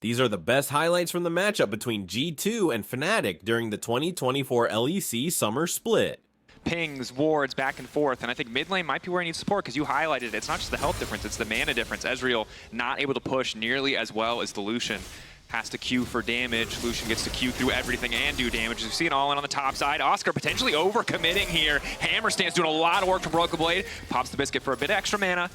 These are the best highlights from the matchup between G2 and Fnatic during the 2024 LEC Summer Split. Pings, wards, back and forth, and I think mid lane might be where he needs support because you highlighted it. It's not just the health difference, it's the mana difference. Ezreal not able to push nearly as well as the Lucian. Has to queue for damage. Lucian gets to queue through everything and do damage. You see it all in on the top side. Oscar potentially overcommitting here. Hammer Stand's doing a lot of work from Broken Blade. Pops the biscuit for a bit extra mana,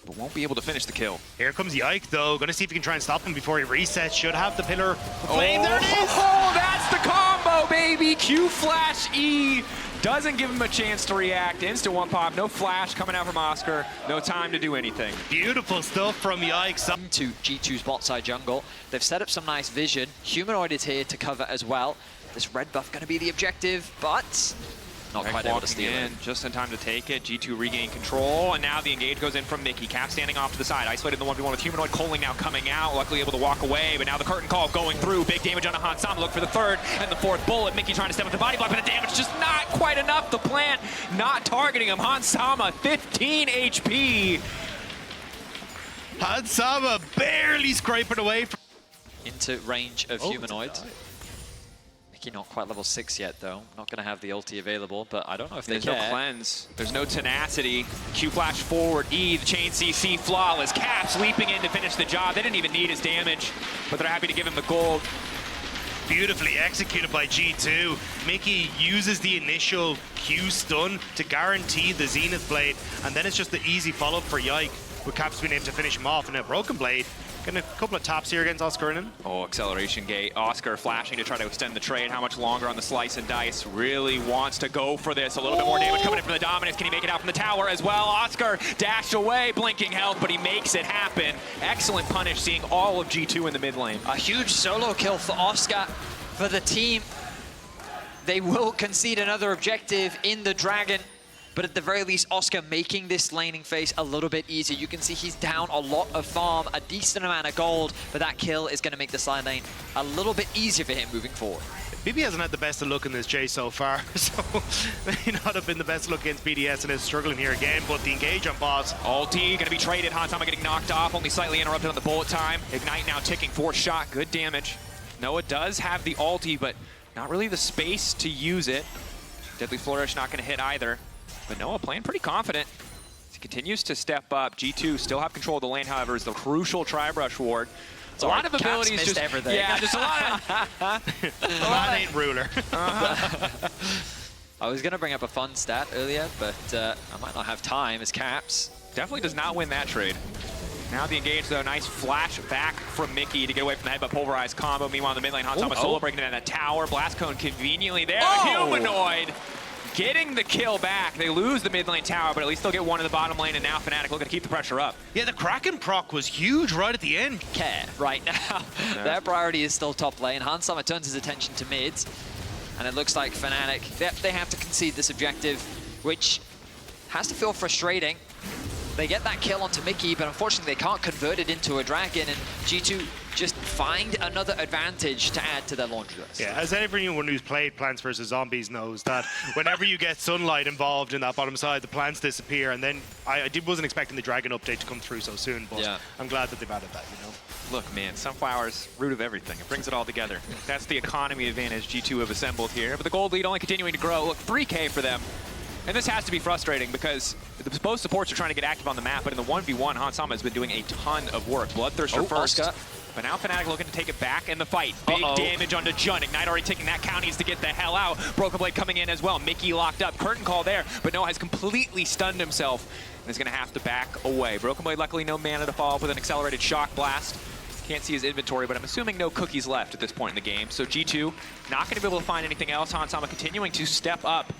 but won't be able to finish the kill. Here comes Yike, though. Gonna see if he can try and stop him before he resets. Should have the pillar of flame. There it is! Oh, that's the combo, baby! Q flash E. Doesn't give him a chance to react. Instant one pop. No flash coming out from Oscar. No time to do anything. Beautiful stuff from Yike. To G2's bot side jungle. They've set up some nice vision. Humanoid is here to cover as well. This red buff going to be the objective, but not quite able to steal it. Just in time to take it. G2 regain control, and now the engage goes in from Mickey. Cap standing off to the side, isolated in the 1v1 with Humanoid. Coling now coming out, luckily able to walk away, but now the curtain call going through. Big damage on Hans Sama. Look for the third and the fourth bullet. Mickey trying to step up the body block, but the damage just not quite enough. The plant not targeting him. Hans Sama, 15 HP. Hans Sama barely scraping away from into range of Humanoid. Not quite level 6 yet, though. Not going to have the ulti available, but I don't know if There's care. no cleanse. There's no tenacity. Q flash forward. E, the chain CC, flawless. Caps leaping in to finish the job. They didn't even need his damage, but they're happy to give him the gold. Beautifully executed by G2. Mickey uses the initial Q stun to guarantee the Zenith Blade, and then it's just the easy follow-up for Yike, with Caps being able to finish him off. And a Broken Blade, getting a couple of taps here against Oscar. Oh, acceleration gate. Oscar flashing to try to extend the trade. How much longer on the slice and dice? Really wants to go for this. A little bit more damage coming in from the Dominus. Can he make it out from the tower as well? Oscar dashed away, blinking health, but he makes it happen. Excellent punish, seeing all of G2 in the mid lane. A huge solo kill for Oscar. For the team, they will concede another objective in the Dragon. But at the very least, Oscar making this laning phase a little bit easier. You can see he's down a lot of farm, a decent amount of gold, but that kill is going to make the side lane a little bit easier for him moving forward. BB hasn't had the best of luck in this J so far, so may not have been the best look against BDS and is struggling here again, but the engage on boss. Ulti going to be traded. Hans Sama getting knocked off, only slightly interrupted on the bullet time. Ignite now ticking, 4th shot, good damage. Noah does have the ulti, but not really the space to use it. Deadly Flourish not going to hit either. But Noah playing pretty confident. He continues to step up. G2 still have control of the lane, however, is the crucial Tri-Brush ward. A lot of abilities, just everything. Yeah, just a lot of. Man ain't ruler. I was going to bring up a fun stat earlier, but I might not have time as Caps. Definitely does not win that trade. Now the engage, though, nice flash back from Mickey to get away from the headbutt pulverized combo. Meanwhile, in the mid lane, Hans Sama solo breaking in that tower. Blast Cone conveniently there. Humanoid getting the kill back. They lose the mid lane tower, but at least they'll get one in the bottom lane, and now Fnatic looking to keep the pressure up. Yeah, the Kraken proc was huge right at the end. Care right now. Their priority is still top lane. Hans Sama turns his attention to mids, and it looks like Fnatic, they have to concede this objective, which has to feel frustrating. They get that kill onto Mickey, but unfortunately they can't convert it into a dragon, and G2 just find another advantage to add to their laundry list. Yeah, as everyone who's played Plants vs. Zombies knows, that whenever you get sunlight involved in that bottom side, the plants disappear, and then I wasn't expecting the dragon update to come through so soon, but yeah. I'm glad that they've added that, you know. Look, man, Sunflower's root of everything. It brings it all together. That's the economy advantage G2 have assembled here, but the gold lead only continuing to grow. Look, 3K for them. And this has to be frustrating because both supports are trying to get active on the map, but in the 1v1, Hans Sama has been doing a ton of work. Bloodthirster first, Oscar. But now Fnatic looking to take it back in the fight. Big damage onto Jun. Ignite already taking that count, needs to get the hell out. Broken Blade coming in as well. Mickey locked up. Curtain call there, but Noah has completely stunned himself and is going to have to back away. Broken Blade luckily no mana to follow up with an accelerated shock blast. Can't see his inventory, but I'm assuming no cookies left at this point in the game. So G2 not going to be able to find anything else. Hans Sama continuing to step up.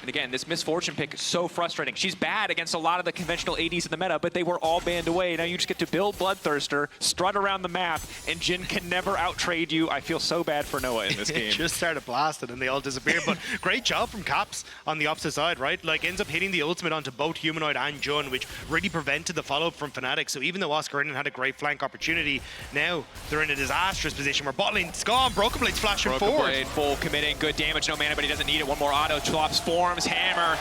And again, this Misfortune pick is so frustrating. She's bad against a lot of the conventional ADs in the meta, but they were all banned away. Now you just get to build Bloodthirster, strut around the map, and Jin can never out-trade you. I feel so bad for Noah in this game. Just started blasting and they all disappeared, but great job from Caps on the opposite side, right? Like, ends up hitting the ultimate onto both Humanoid and Jun, which really prevented the follow-up from Fnatic. So even though Oscar had a great flank opportunity, now they're in a disastrous position where bot lane's gone. Broken Blade's flashing forward. Broken Blade, full committing, good damage, no mana, but he doesn't need it. One more auto, chops, forms, hammer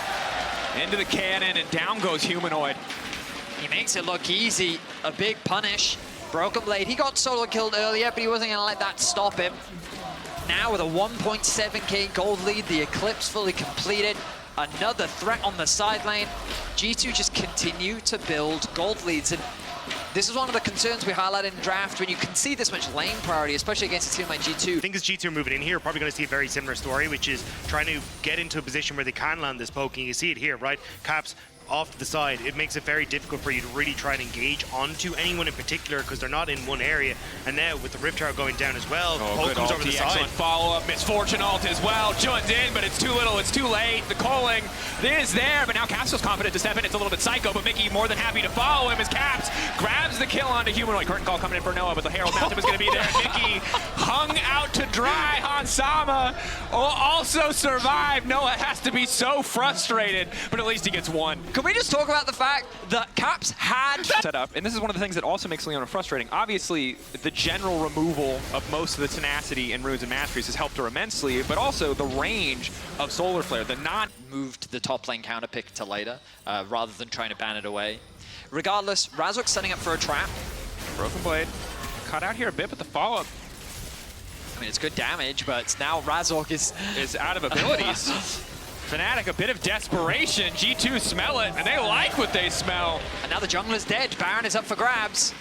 into the cannon, and down goes Humanoid. He makes it look easy, a big punish. Broken Blade, he got solo killed earlier, but he wasn't going to let that stop him. Now with a 1.7k gold lead, the Eclipse fully completed. Another threat on the side lane. G2 just continue to build gold leads. And this is one of the concerns we highlighted in draft when you can see this much lane priority, especially against a team like G2. I think as G2 are moving in here, we're probably going to see a very similar story, which is trying to get into a position where they can land this poke. And you see it here, right? Caps off to the side. It makes it very difficult for you to really try and engage onto anyone in particular because they're not in one area. And now with the Rift Tower going down as well, poke comes over the side. Excellent follow-up. Misfortune ult as well. Junn's in, but it's too little. It's too late. The calling is there, but now Caps feels confident to step in. It's a little bit psycho, but Mickey more than happy to follow him as Caps grabs the kill onto Humanoid. Curtain call coming in for Noah, but the Herald Mountain was going to be there. And Mickey hung out to dry. Hansama also survived. Noah has to be so frustrated, but at least he gets one. Can we just talk about the fact that Caps had set up, and this is one of the things that also makes Leona frustrating. Obviously, the general removal of most of the tenacity in Runes and Masteries has helped her immensely, but also the range of Solar Flare, the non moved the top lane counter pick to later, rather than trying to ban it away. Regardless, Razork's setting up for a trap. Broken Blade cut out here a bit, but the follow-up I mean, it's good damage, but now Razork is out of abilities. Fnatic, a bit of desperation. G2 smell it, and they like what they smell. And now the jungler's dead. Baron is up for grabs.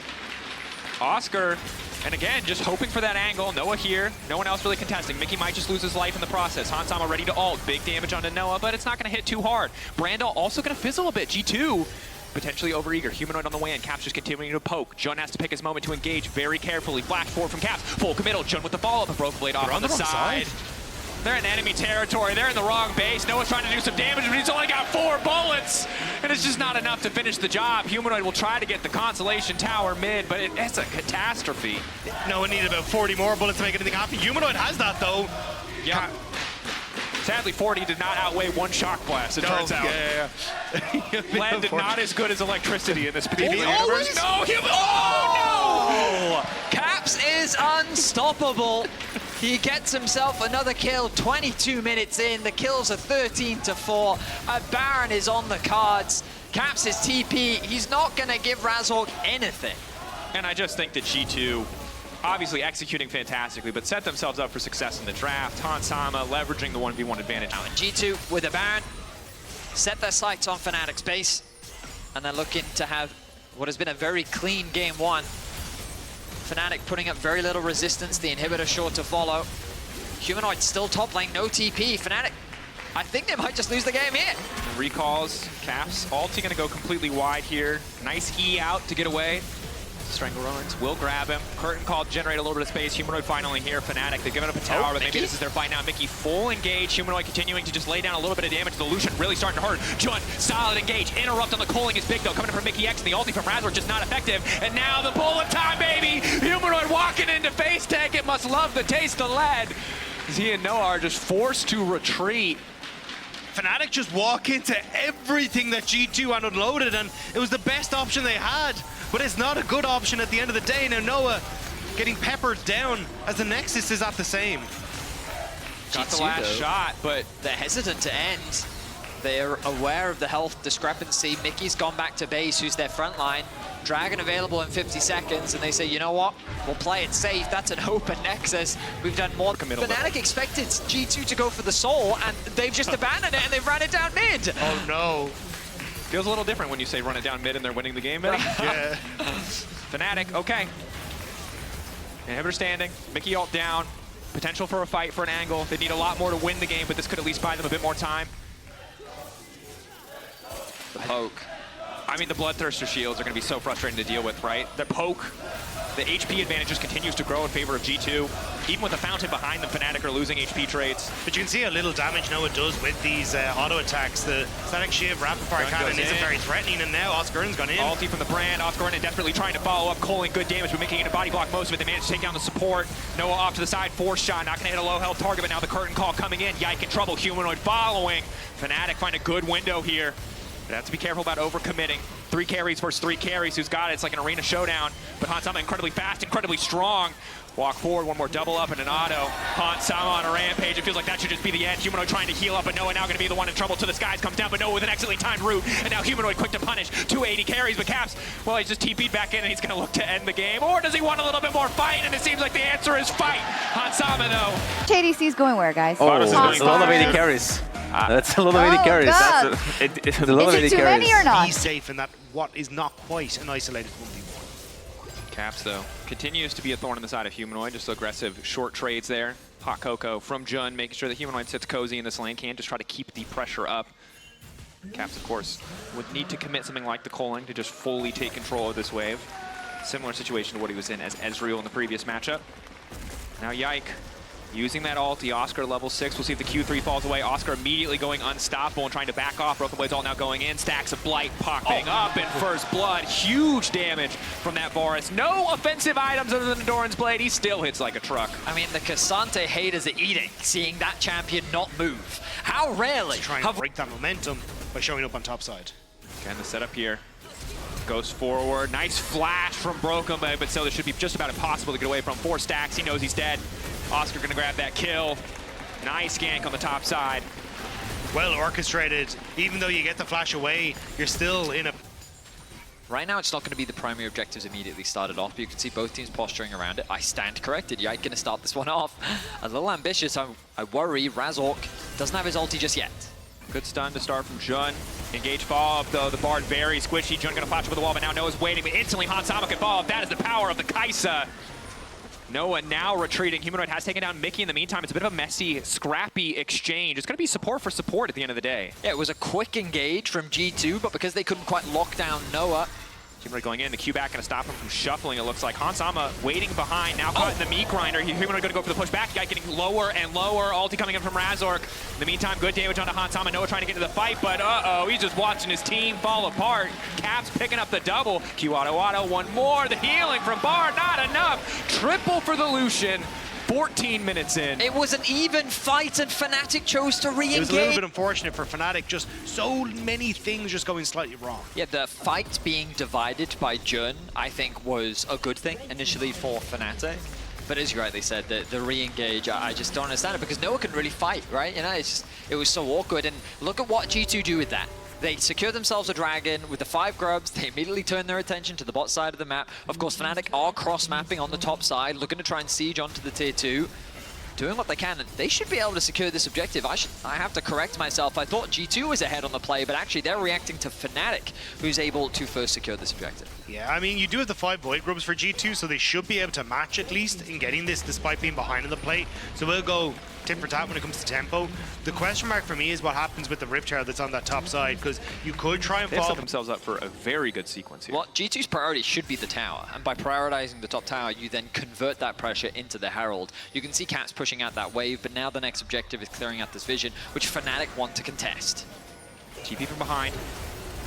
Oscar, and again, just hoping for that angle. Noah here, no one else really contesting. Mickey might just lose his life in the process. Hansama ready to ult. Big damage onto Noah, but it's not going to hit too hard. Brandel also going to fizzle a bit. G2 potentially overeager. Humanoid on the way in. Caps just continuing to poke. Jun has to pick his moment to engage very carefully. Flash forward from Caps. Full committal. Jun with the follow-up. A Broken Blade off on the side. They're in enemy territory. They're in the wrong base. Noah's trying to do some damage, but he's only got 4 bullets. And it's just not enough to finish the job. Humanoid will try to get the consolation tower mid, but it's a catastrophe. Noah needed about 40 more bullets to make anything happen. Humanoid has that, though. Yeah. Sadly, 40 did not outweigh 1 shock blast, it turns out. Yeah. Lead not as good as electricity in this particular Oh, universe. No, oh, no! Caps is unstoppable. He gets himself another kill 22 minutes in. The kills are 13-4. A Baron is on the cards. Caps is TP. He's not going to give Razork anything. And I just think that G2, obviously executing fantastically, but set themselves up for success in the draft. Hansama leveraging the 1v1 advantage. Now, G2 with a Baron set their sights on Fnatic's base, and they're looking to have what has been a very clean game 1. Fnatic putting up very little resistance, the inhibitor sure to follow. Humanoid still top lane, no TP. Fnatic, I think they might just lose the game here. Recalls, Caps, ulti gonna go completely wide here. Nice E out to get away. Strangleruns will grab him. Curtain call, generate a little bit of space. Humanoid finally here. Fnatic, they've given up a tower, but maybe this is their fight now. Mickey full engage. Humanoid continuing to just lay down a little bit of damage. The Lucian really starting to hurt. Jun, solid engage. Interrupt on the calling is big though. Coming in from Mickey X, and the ulti from Razor just not effective. And now the bullet time, baby! Humanoid walking into face tank. It must love the taste of lead. He and Noah are just forced to retreat. Fnatic just walk into everything that G2 had unloaded, and it was the best option they had. But it's not a good option at the end of the day. Now Noah getting peppered down as the Nexus is at the same. Got the last shot, but they're hesitant to end. They're aware of the health discrepancy. Mickey's gone back to base, who's their front line. Dragon available in 50 seconds, and they say, you know what? We'll play it safe. That's an open Nexus. We've done more. Fnatic expected G2 to go for the soul, and they've just abandoned it, and they've ran it down mid. Oh, no. Feels a little different when you say run it down mid and they're winning the game, Benny. Yeah. Fnatic, okay. Inhibitor standing, Mickey ult down. Potential for a fight for an angle. They need a lot more to win the game, but this could at least buy them a bit more time. The poke. I mean, the Bloodthirster shields are going to be so frustrating to deal with, right? The poke, the HP advantage just continues to grow in favor of G2. Even with the fountain behind them, Fnatic are losing HP traits. But you can see how little damage Noah does with these auto attacks. The Static Shiv Rapid Fire Cannon isn't very threatening, and now Oscar's gone in. Ulti from the Brand. Oscar desperately trying to follow up, calling good damage, but making it a body block most of it. They managed to take down the support. Noah off to the side, force shot, not going to hit a low health target, but now the curtain call coming in. Yike in trouble, Humanoid following. Fnatic find a good window here. But have to be careful about overcommitting. 3 carries versus 3 carries. Who's got it? It's like an arena showdown. But Hansama incredibly fast, incredibly strong. Walk forward, one more double up and an auto. Hansama on a rampage. It feels like that should just be the end. Humanoid trying to heal up, but Noah now going to be the one in trouble. To the skies comes down, but Noah with an excellently timed route. And now Humanoid quick to punish. 280 carries, but Caps, well, he's just TP'd back in and he's going to look to end the game. Or does he want a little bit more fight? And it seems like the answer is fight. Hansama, though. KDC's going where, guys? Oh, that's a lot of 80 carries. That's a lot of 80 carries. God. It's a lot of 80 Is it too carries. many or not? Be safe in that what is not quite an isolated 1v1. Caps, though, continues to be a thorn in the side of Humanoid. Just aggressive short trades there. Hot Cocoa from Jun, making sure that Humanoid sits cozy in this lane. Can just try to keep the pressure up. Caps, of course, would need to commit something like the Culling to just fully take control of this wave. Similar situation to what he was in as Ezreal in the previous matchup. Now Yike using that ulti. Oscar level 6. We'll see if the Q3 falls away. Oscar immediately going unstoppable and trying to back off. Broken Blade's all now going in. Stacks of Blight popping up in first blood. Huge damage from that Varus. No offensive items other than Doran's Blade. He still hits like a truck. I mean, the Cassante haters are eating, seeing that champion not move. How rarely Trying to break that momentum by showing up on top side. Again, the setup here. Goes forward. Nice flash from Broken Blade, but still this should be just about impossible to get away from. 4 stacks. He knows he's dead. Oscar gonna grab that kill. Nice gank on the top side. Well orchestrated. Even though you get the flash away, you're still in a... Right now, it's not going to be the primary objectives immediately started off, but you can see both teams posturing around it. I stand corrected. Yike going to start this one off. A little ambitious. I worry Razork doesn't have his ulti just yet. Good stun to start from Jun. Engage follow-up, though. The Bard very squishy. Jun gonna flash over the wall, but now Noah's waiting. But instantly, Hansama can follow up. That is the power of the Kaisa. Noah now retreating. Humanoid has taken down Mickey in the meantime. It's a bit of a messy, scrappy exchange. It's going to be support for support at the end of the day. Yeah, it was a quick engage from G2, but because they couldn't quite lock down Noah, Humanoid going in, the Q back going to stop him from shuffling, it looks like. Hansama waiting behind, now caught in the meat grinder. Humanoid going to go for the pushback. Guy getting lower and lower. Ulti coming in from Razork. In the meantime, good damage onto Hansama. Noah trying to get into the fight, but he's just watching his team fall apart. Caps picking up the double. Q auto, one more. The healing from Bard, not enough. Triple for the Lucian. 14 minutes in. it was an even fight and Fnatic chose to re-engage. It was a little bit unfortunate for Fnatic, just so many things just going slightly wrong. Yeah, the fight being divided by Jun, I think, was a good thing initially for Fnatic. But as you rightly said, the re-engage, I just don't understand it because Noah can really fight, right? You know, it was so awkward. And look at what G2 do with that. They secure themselves a dragon with the 5 grubs. They immediately turn their attention to the bot side of the map. Of course, Fnatic are cross-mapping on the top side, looking to try and siege onto the tier 2. Doing what they can, and they should be able to secure this objective. I have to correct myself. I thought G2 was ahead on the play, but actually they're reacting to Fnatic, who's able to first secure this objective. Yeah, I mean, you do have the 5 Void Grubs for G2, so they should be able to match at least in getting this despite being behind on the play. So we'll go tit for tat when it comes to tempo. The question mark for me is what happens with the Rip Tower that's on that top side, because you could try and They've follow set themselves up for a very good sequence here. Well, G2's priority should be the tower, and by prioritizing the top tower, you then convert that pressure into the Herald. You can see Caps pushing out that wave, but now the next objective is clearing out this vision, which Fnatic want to contest. TP from behind.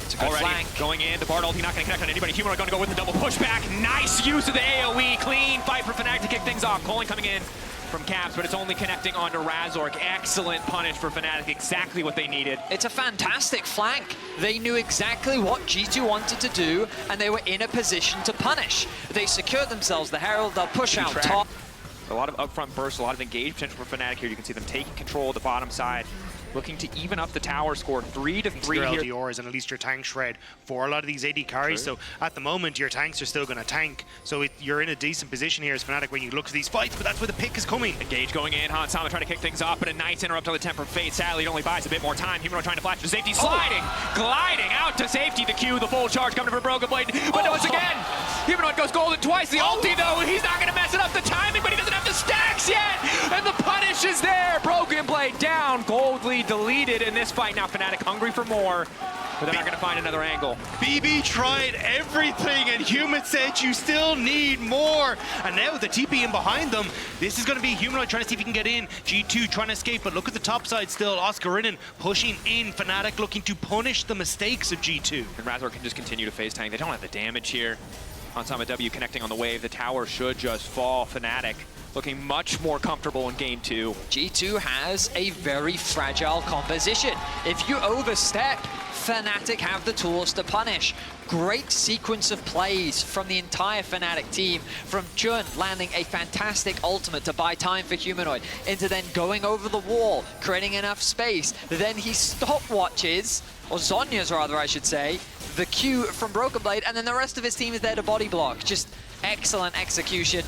It's a good Already flank. going in, the Bard ulti not going to connect on anybody. Humanoid going to go with the double pushback. Nice use of the AoE. Clean fight for Fnatic to kick things off. Culling coming in from Caps, but it's only connecting onto Razork. Excellent punish for Fnatic. Exactly what they needed. It's a fantastic flank. They knew exactly what G2 wanted to do, and they were in a position to punish. They secured themselves the Herald. They'll push out top. A lot of upfront bursts, a lot of engage potential for Fnatic here. You can see them taking control of the bottom side, looking to even up the tower score. 3-3 here. LDRs and at least your tank shred for a lot of these AD carries. True. So at the moment, your tanks are still going to tank. So you're in a decent position here as Fnatic when you look to these fights, but that's where the pick is coming. Engage going in. Hansama trying to kick things off, but a nice interrupt on the Temper Fate. Sadly, it only buys a bit more time. Humanoid trying to flash to safety. Sliding, gliding out to safety. The Q, the full charge coming from Broken Blade. But once again, Humanoid goes golden twice. The ulti, though, he's not going to mess it up. The timing, but he doesn't have the stacks yet. And the punish is there. Broken Blade down. Gold lead deleted in this fight. Now Fnatic hungry for more, but they're not going to find another angle. BB tried everything, and Human said you still need more. And now the TP in behind them. This is going to be Humanoid trying to see if he can get in. G2 trying to escape, but look at the top side still. Oscarinen pushing in. Fnatic looking to punish the mistakes of G2. And Razor can just continue to phase tank. They don't have the damage here. Hansama W connecting on the wave. The tower should just fall. Fnatic looking much more comfortable in game 2. G2 has a very fragile composition. If you overstep, Fnatic have the tools to punish. Great sequence of plays from the entire Fnatic team, from Jun landing a fantastic ultimate to buy time for Humanoid, into then going over the wall, creating enough space. Then he stopwatches, or Zhonya's rather I should say, the Q from Broken Blade, and then the rest of his team is there to body block. Just excellent execution.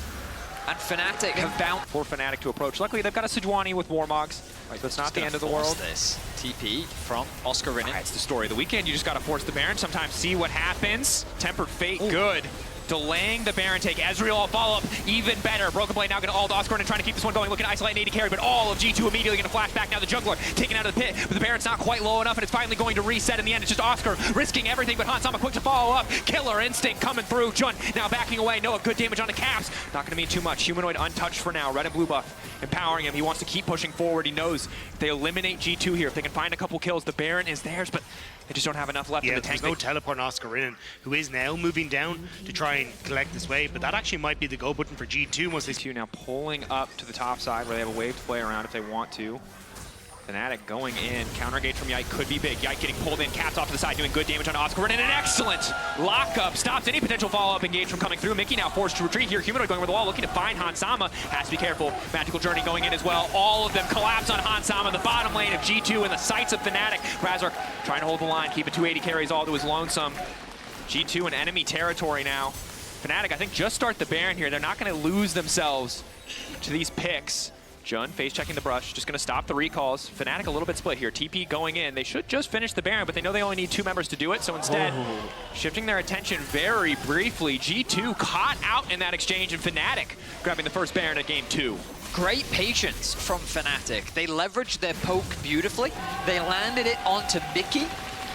And Fnatic have bound for Fnatic to approach. Luckily, they've got a Sejuani with Warmogs. Right, that's not the end of the world. This TP from Oscar Rinnan. That's the story of the weekend. You just got to force the Baron. Sometimes see what happens. Tempered Fate, good. Delaying the Baron take. Ezreal follow-up, even better. Broken Blade now going to ult Oscar and trying to keep this one going. Looking to isolate an AD carry, but all of G2 immediately going to flash back. Now the Jungler taken out of the pit, but the Baron's not quite low enough, and it's finally going to reset in the end. It's just Oscar risking everything, but Hans Sama quick to follow up. Killer instinct coming through. Jun now backing away. Noah, good damage on the caps. Not going to mean too much. Humanoid untouched for now. Red and blue buff empowering him. He wants to keep pushing forward. He knows if they eliminate G2 here, if they can find a couple kills, the Baron is theirs, but they just don't have enough left in the tank. There's no teleport on Oscar Rinnan, who is now moving down to try and collect this wave, but that actually might be the go button for G2 once they... G2 now pulling up to the top side where they have a wave to play around if they want to. Fnatic going in, counter engage from Yike could be big. Yike getting pulled in, caps off to the side, doing good damage on Oscar, and an excellent lockup stops any potential follow-up engage from coming through. Mickey now forced to retreat here. Humanoid going over the wall, looking to find Hans Sama. Has to be careful. Magical Journey going in as well. All of them collapse on Hans Sama, the bottom lane of G2 in the sights of Fnatic. Razork trying to hold the line, keep it 280 carries all to his lonesome. G2 in enemy territory now. Fnatic, I think, just start the Baron here. They're not going to lose themselves to these picks. Jun face checking the brush, just going to stop the recalls. Fnatic a little bit split here. TP going in. They should just finish the Baron, but they know they only need 2 members to do it, so instead, shifting their attention very briefly. G2 caught out in that exchange, and Fnatic grabbing the first Baron at game 2. Great patience from Fnatic. They leveraged their poke beautifully. They landed it onto Mickey,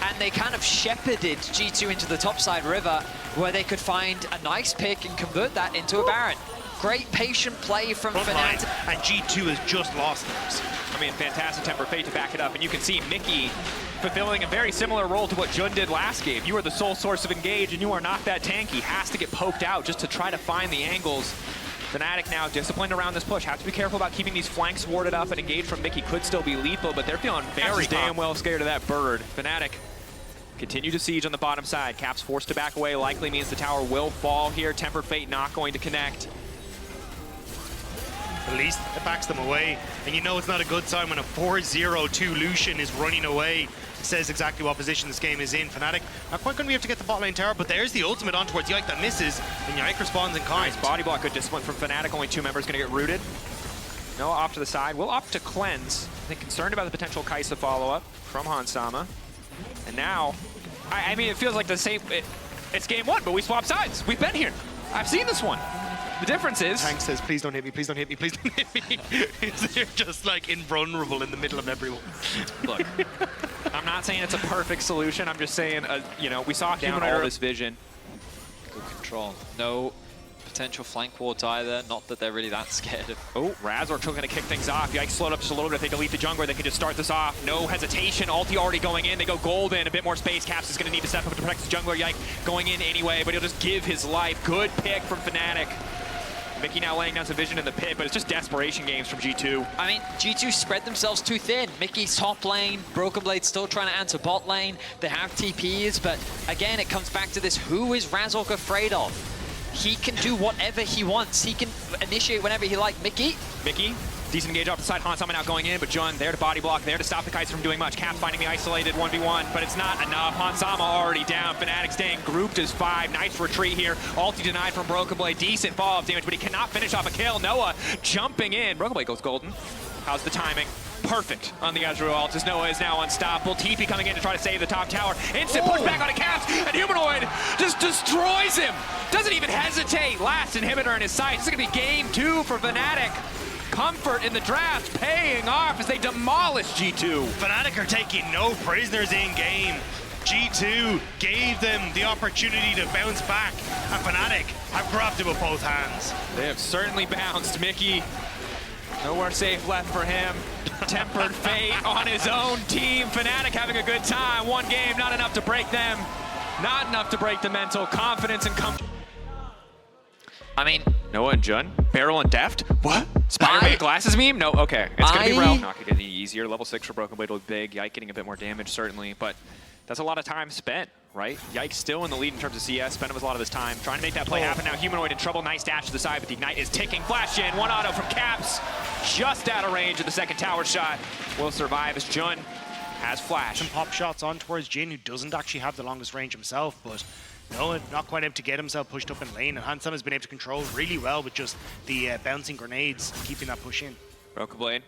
and they kind of shepherded G2 into the topside river, where they could find a nice pick and convert that into a Baron. Great patient play from Fnatic. And G2 has just lost theirs. I mean, fantastic Temper Fate to back it up, and you can see Mickey fulfilling a very similar role to what Jun did last game. You are the sole source of engage, and you are not that tanky. Has to get poked out just to try to find the angles. Fnatic now disciplined around this push. Have to be careful about keeping these flanks warded up, and engage from Mickey could still be lethal, but they're feeling very damn well scared of that bird. Fnatic continue to siege on the bottom side. Caps forced to back away, likely means the tower will fall here. Tempered Fate not going to connect. At least it backs them away. And you know it's not a good sign when a 4-0-2 Lucian is running away. Says exactly what position this game is in. Fnatic not quite going to be able to get the bot lane tower, but there's the ultimate on towards Yike that misses, and Yike responds in kind. Nice body block, good discipline from Fnatic. Only 2 members going to get rooted. Noah off to the side. We'll opt to cleanse. I think concerned about the potential Kai'Sa follow-up from Hans Sama. And now, I mean, it feels like the same. It's game 1, but we swap sides. We've been here. I've seen this one. The difference is... Tank says, please don't hit me, please don't hit me, please don't hit me. They're just like invulnerable in the middle of everyone. Look, I'm not saying it's a perfect solution. I'm just saying, you know, we saw down all this vision. Good control. No potential flank wards either. Not that they're really that scared of. Oh, Razork going to kick things off. Yikes, slowed up just a little bit. If they delete the jungler, they can just start this off. No hesitation. Ulti already going in. They go golden. A bit more space. Caps is going to need to step up to protect the jungler. Yike going in anyway, but he'll just give his life. Good pick from Fnatic. Mickey now laying down some vision in the pit, but it's just desperation games from G2. I mean, G2 spread themselves too thin. Mickey's top lane, Broken Blade still trying to answer bot lane. They have TPs, but again, it comes back to this, who is Razork afraid of? He can do whatever he wants. He can initiate whenever he likes. Mickey, decent engage off the side. Hans Sama now going in, but Jun there to body block, there to stop the Kai'Sa from doing much. Cap finding the isolated 1v1, but it's not enough. Hans Sama already down. Fnatic staying grouped as 5. Nice retreat here. Ulti denied from Broken Blade. Decent follow-up damage, but he cannot finish off a kill. Noah jumping in. Broken Blade goes golden. How's the timing? Perfect on the Ezreal ult as Noah is now unstoppable. TP coming in to try to save the top tower. Instant pushback on a Caps, and Humanoid just destroys him. Doesn't even hesitate. Last inhibitor in his sight. This is going to be game 2 for Fnatic. Comfort in the draft paying off as they demolish G2. Fnatic are taking no prisoners in game. G2 gave them the opportunity to bounce back, and Fnatic have grabbed it with both hands. They have certainly bounced. Mickey, nowhere safe left for him. Tempered Fate on his own team. Fnatic having a good time. 1 game, not enough to break them. Not enough to break the mental confidence and comfort. I mean, Noah and Jun, barrel and deft. What? Spider-Man glasses meme? No, okay. It's gonna be Ralph. Not gonna get any easier. Level 6 for Broken Blade will be big. Yike getting a bit more damage, certainly, but that's a lot of time spent, right? Yike still in the lead in terms of CS, spent a lot of his time trying to make that play happen. Now Humanoid in trouble, nice dash to the side, but the Ignite is ticking. Flash in, one auto from Caps, just out of range of the second tower shot. Will survive as Jun has flash. Some pop shots on towards Jin, who doesn't actually have the longest range himself, but no, not quite able to get himself pushed up in lane, and Hansam has been able to control really well with just the bouncing grenades, keeping that push in. Broken Blade.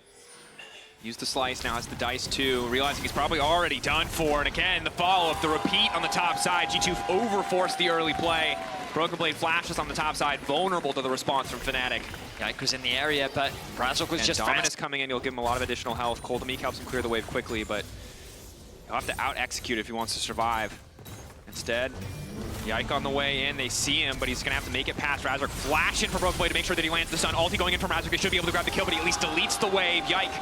Use the slice, now has the dice too, realizing he's probably already done for, and again, the follow-up, the repeat on the top side. G2 overforced the early play. Broken Blade flashes on the top side, vulnerable to the response from Fnatic. Yike was in the area, but Razork was just Dominus fast. coming in, he'll give him a lot of additional health. Cold Meek helps him clear the wave quickly, but he'll have to out-execute if he wants to survive. Instead, Yike on the way in, they see him, but he's gonna have to make it past Razork. Flash in for Broken Blade to make sure that he lands the stun. Ulti going in from Razork, he should be able to grab the kill, but he at least deletes the wave. Yike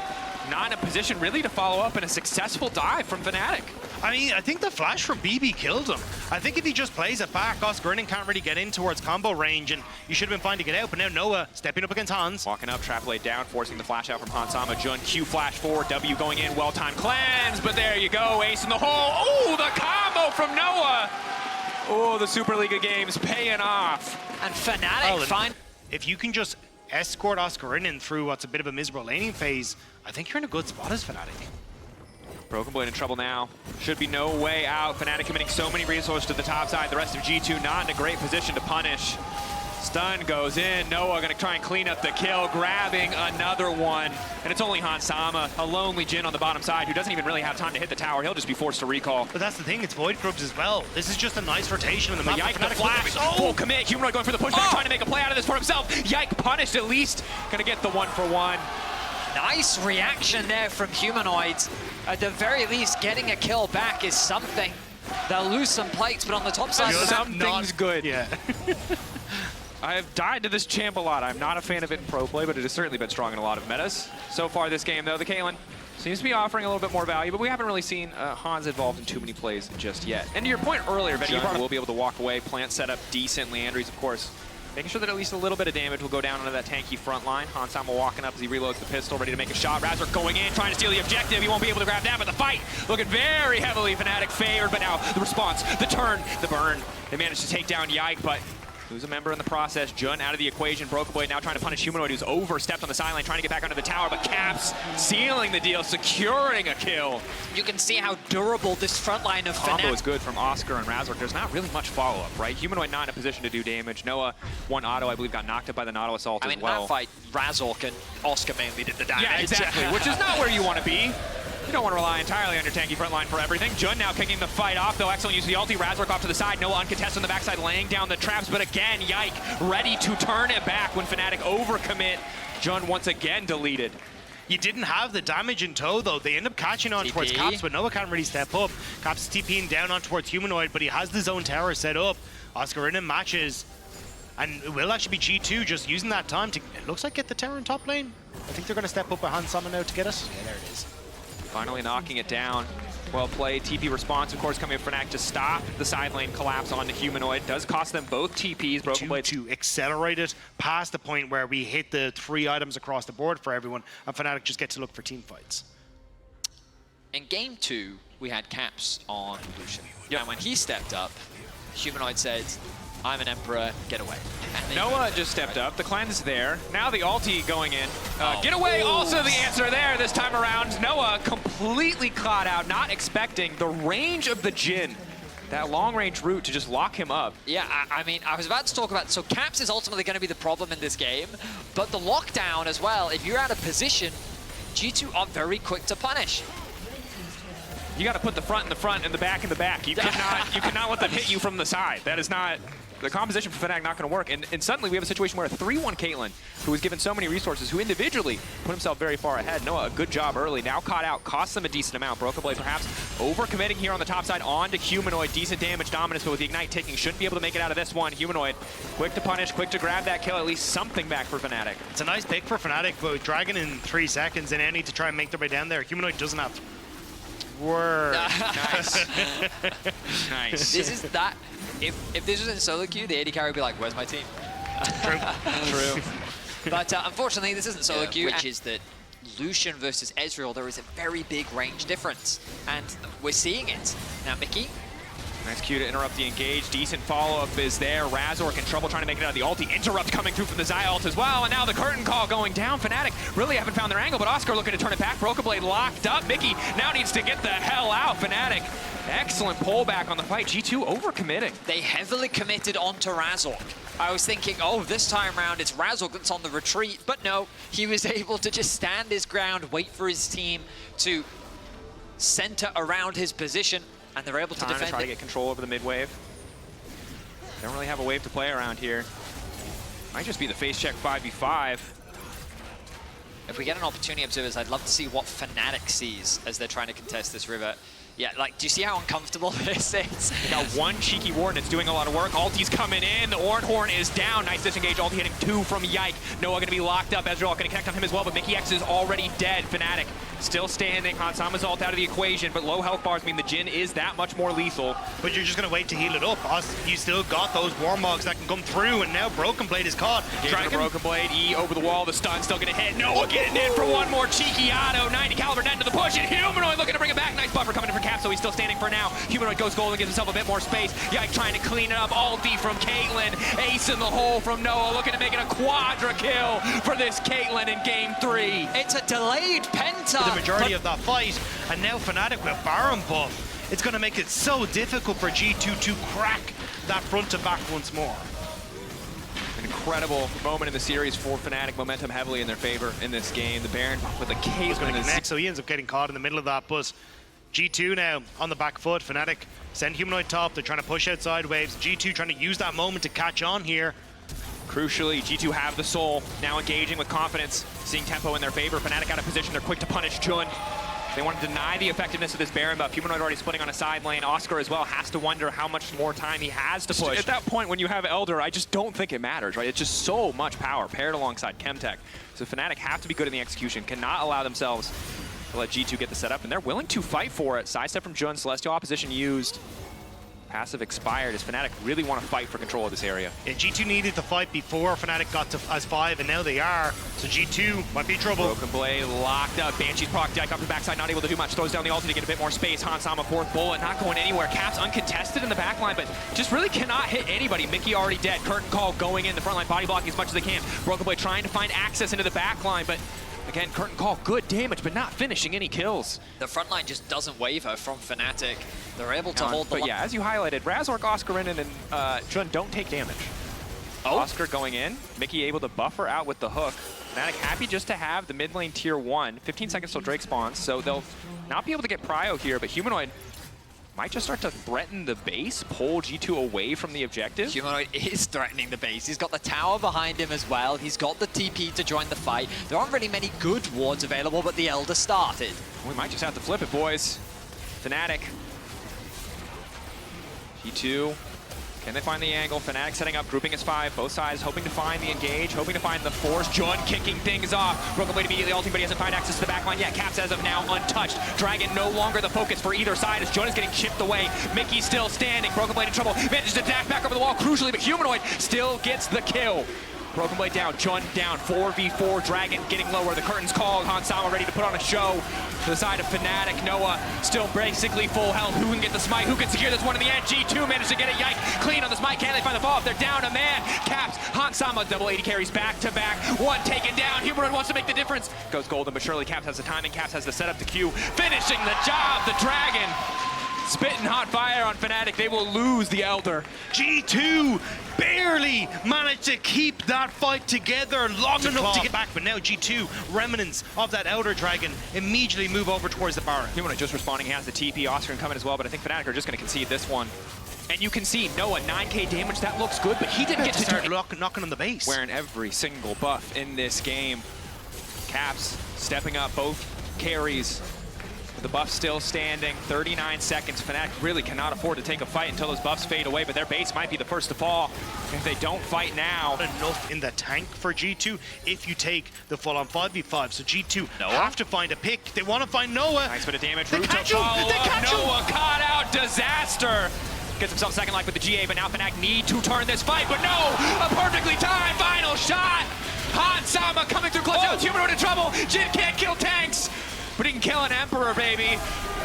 not in a position really to follow up in a successful dive from Fnatic. I mean, I think the flash from BB killed him. I think if he just plays it back, Oscarinin can't really get in towards combo range, and you should have been fine to get out, but now Noah stepping up against Hans. Walking up, trap blade down, forcing the flash out from Hansama. Jun, Q flash forward, W going in, well-timed cleanse, but there you go, ace in the hole. Oh, the combo from Noah! Oh, the Super League of Games paying off. And Fnatic find... If you can just escort Oscarinin through what's a bit of a miserable laning phase, I think you're in a good spot as Fnatic. Broken Blade in trouble now. Should be no way out. Fnatic committing so many resources to the top side. The rest of G2 not in a great position to punish. Stun goes in. Noah gonna try and clean up the kill, grabbing another one. And it's only Hansama, a lonely Jin on the bottom side who doesn't even really have time to hit the tower. He'll just be forced to recall. But that's the thing, it's Void Grubs as well. This is just a nice rotation in the map. Yike the flash, full commit. Humanoid going for the pushback, trying to make a play out of this for himself. Yike punished at least. Gonna get the 1-for-1. Nice reaction there from Humanoids. At the very least, getting a kill back is something. They'll lose some plates, but on the top side, something's good. Yeah. I have died to this champ a lot. I'm not a fan of it in pro play, but it has certainly been strong in a lot of metas. So far this game, though, the Caitlyn seems to be offering a little bit more value, but we haven't really seen Hans involved in too many plays just yet. And to your point earlier, Benny, you will be able to walk away, plant setup decently. Andres, of course, making sure that at least a little bit of damage will go down onto that tanky front line. Hansama walking up as he reloads the pistol, ready to make a shot. Razork going in, trying to steal the objective. He won't be able to grab that, but the fight looking very heavily Fnatic favored. But now the response, the turn, the burn. They managed to take down Yike, but lose a member in the process. Jun out of the equation. Broken Blade now trying to punish Humanoid, who's overstepped on the sideline, trying to get back onto the tower, but Caps sealing the deal, securing a kill. You can see how durable this front line of Combo Fnatic is good from Oscar and Razork. There's not really much follow-up, right? Humanoid not in a position to do damage. Noah, one auto, I believe, got knocked up by the Nautilus assault as well. that fight, Razork and Oscar mainly did the damage. Yeah, exactly, which is not where you want to be. You don't want to rely entirely on your tanky front line for everything. Jun now kicking the fight off, though. Excellent use of the ulti. Razork off to the side. Noah uncontested on the backside, laying down the traps. But again, Yike ready to turn it back when Fnatic overcommit. Jun once again deleted. You didn't have the damage in tow, though. They end up catching on towards Caps, but Noah can't really step up. Caps is TPing down on towards Humanoid, but he has the zone tower set up. Oscarinin matches, and it will actually be G2 just using that time to, it looks like, get the tower in top lane. I think they're going to step up behind Hansama now to get it. Yeah, there it is. Finally knocking it down. Well played. TP response, of course, coming from Fnatic to stop the side lane collapse onto Humanoid. Does cost them both TPs. Broken Blade to accelerate it past the point where we hit the 3 items across the board for everyone, and Fnatic just get to look for team fights. In game 2, we had Caps on Lucian. And when he stepped up, Humanoid said, I'm an Emperor, get away. Noah just stepped up. The cleanse is there. Now the ulti going in. Get away, also the answer there this time around. Noah completely caught out, not expecting the range of the Jin. That long-range route to just lock him up. Yeah, I mean, I was about to talk about, so Caps is ultimately going to be the problem in this game, but the lockdown as well, if you're out of position, G2 are very quick to punish. You got to put the front in the front and the back in the back. You cannot let them hit you from the side. That is not, the composition for Fnatic not going to work. And suddenly we have a situation where a 3-1 Caitlyn, who was given so many resources, who individually put himself very far ahead. Noah, a good job early, now caught out, costs them a decent amount. Broken Blade perhaps over-committing here on the top side onto Humanoid. Decent damage, Dominus, but with the Ignite ticking, shouldn't be able to make it out of this one. Humanoid, quick to punish, quick to grab that kill, at least something back for Fnatic. It's a nice pick for Fnatic, but Dragon in 3 seconds, and they need to try and make their way down there. Humanoid doesn't have word. Nice. Nice. This is that. If this was in solo queue, the AD carry would be like, where's my team? True. But unfortunately, this isn't solo queue, which is that Lucian versus Ezreal, there is a very big range difference, and we're seeing it. Now, Mickey. Nice Q to interrupt the engage. Decent follow-up is there. Razork in trouble trying to make it out of the ulti. Interrupt coming through from the Xayah ult as well. And now the curtain call going down. Fnatic really haven't found their angle, but Oscar looking to turn it back. Broken Blade locked up. Mickey now needs to get the hell out. Fnatic, excellent pullback on the fight. G2 overcommitting. They heavily committed onto Razork. I was thinking, oh, this time round it's Razork that's on the retreat. But no, he was able to just stand his ground, wait for his team to center around his position. And they're able to defend try to get control over the mid wave. They don't really have a wave to play around here. Might just be the face check 5v5. If we get an opportunity, observers, I'd love to see what Fnatic sees as they're trying to contest this river. Yeah, like, do you see how uncomfortable this is? They got one cheeky ward, and it's doing a lot of work. Ulti's coming in. The Ornhorn is down. Nice disengage. Ulti hitting 2 from Yike. Noah going to be locked up. Ezreal going to connect on him as well, but Mickey X is already dead. Fnatic still standing. Hansama's ult out of the equation, but low health bars mean the Jhin is that much more lethal. But you're just going to wait to heal it up. You still got those Warmogs that can come through, and now Broken Blade is caught. Dragon Broken Blade, E over the wall. The stun still going to hit. Noah getting in for one more cheeky auto. 90 caliber net into the push, and Humanoid looking to bring it back. Nice buffer coming in for Cap, so he's still standing for now. Humanoid goes gold and gives himself a bit more space. Yike trying to clean it up. Ulti from Caitlyn. Ace in the hole from Noah, looking to make it a quadra kill for this Caitlyn in game 3. It's a delayed penta. For the majority of that fight, and now Fnatic with Baron buff. It's going to make it so difficult for G2 to crack that front to back once more. An incredible moment in the series for Fnatic. Momentum heavily in their favor in this game. The Baron with the Caitlyn is next, so he ends up getting caught in the middle of that, but G2 now on the back foot. Fnatic send Humanoid top. They're trying to push outside waves. G2 trying to use that moment to catch on here. Crucially, G2 have the soul, now engaging with confidence, seeing tempo in their favor. Fnatic out of position, they're quick to punish Jun. They want to deny the effectiveness of this Baron buff. Humanoid already splitting on a side lane. Oscar as well has to wonder how much more time he has to push. At that point, when you have Elder, I just don't think it matters, right? It's just so much power paired alongside Chemtech. So Fnatic have to be good in the execution, cannot allow themselves to let G2 get the setup, and they're willing to fight for it. Sidestep from Jun, Celestial Opposition used. Passive expired. Does Fnatic really want to fight for control of this area? Yeah, G2 needed to fight before Fnatic got to as 5, and now they are. So G2 might be in trouble. Broken Blade locked up. Banshee's proc Yike off the backside, not able to do much. Throws down the ulti to get a bit more space. Hansama, 4th bullet, not going anywhere. Caps uncontested in the backline, but just really cannot hit anybody. Mickey already dead. Curtain call going in. The front line body blocking as much as they can. Broken Blade trying to find access into the backline, but again, curtain call, good damage, but not finishing any kills. The front line just doesn't waver from Fnatic. They're able to hold the line. But yeah, as you highlighted, Razork, Oscar and Jun don't take damage. Oh. Oscar going in, Mickey able to buffer out with the hook. Fnatic happy just to have the mid lane tier 1. 15 seconds till Drake spawns, so they'll not be able to get prio here, but Humanoid might just start to threaten the base, pull G2 away from the objective. Humanoid is threatening the base. He's got the tower behind him as well. He's got the TP to join the fight. There aren't really many good wards available, but the Elder started. We might just have to flip it, boys. Fnatic. G2. Can they find the angle? Fnatic setting up, grouping as 5, both sides hoping to find the engage, hoping to find the force. Jun kicking things off. Broken Blade immediately ulting, but he hasn't found access to the backline yet. Caps as of now untouched. Dragon no longer the focus for either side as Jun is getting chipped away. Mickey still standing. Broken Blade in trouble. Manages to dash back over the wall crucially, but Humanoid still gets the kill. Broken Blade down, Jun down, 4v4, Dragon getting lower, the curtain's called, Hansama ready to put on a show. To the side of Fnatic, Noah still basically full health. Who can get the smite? Who can secure this one in the end? G2 managed to get a Yike clean on the smite. Can they find the follow-up? They're down a man. Caps, Hansama, double 80 carries back to back. One taken down. Humanoid wants to make the difference. Goes golden, but surely Caps has the timing. Caps has the setup to Q. Finishing the job, the Dragon. Spitting hot fire on Fnatic. They will lose the Elder. G2 barely managed to keep that fight together long enough to get back, but now G2, remnants of that Elder Dragon, immediately move over towards the Baron. Humanoid just responding, he has the TP, Oscar coming as well, but I think Fnatic are just going to concede this one. And you can see Noah, 9k damage, that looks good, but he didn't get to start knocking on the base. Wearing every single buff in this game. Caps stepping up both carries. The buff still standing, 39 seconds. Fnatic really cannot afford to take a fight until those buffs fade away, but their base might be the first to fall if they don't fight now. Enough in the tank for G2 if you take the full-on 5v5. So G2 have to find a pick. They want to find Noah. Nice bit of damage. They catch him! They catch him! Noah caught out. Disaster. gets himself second life with the GA, but now Fnatic need to turn this fight, but no! A perfectly timed final shot! Hansama coming through clutch out, Humanoid in trouble, Jin can't kill tanks, but he can kill an Emperor, baby.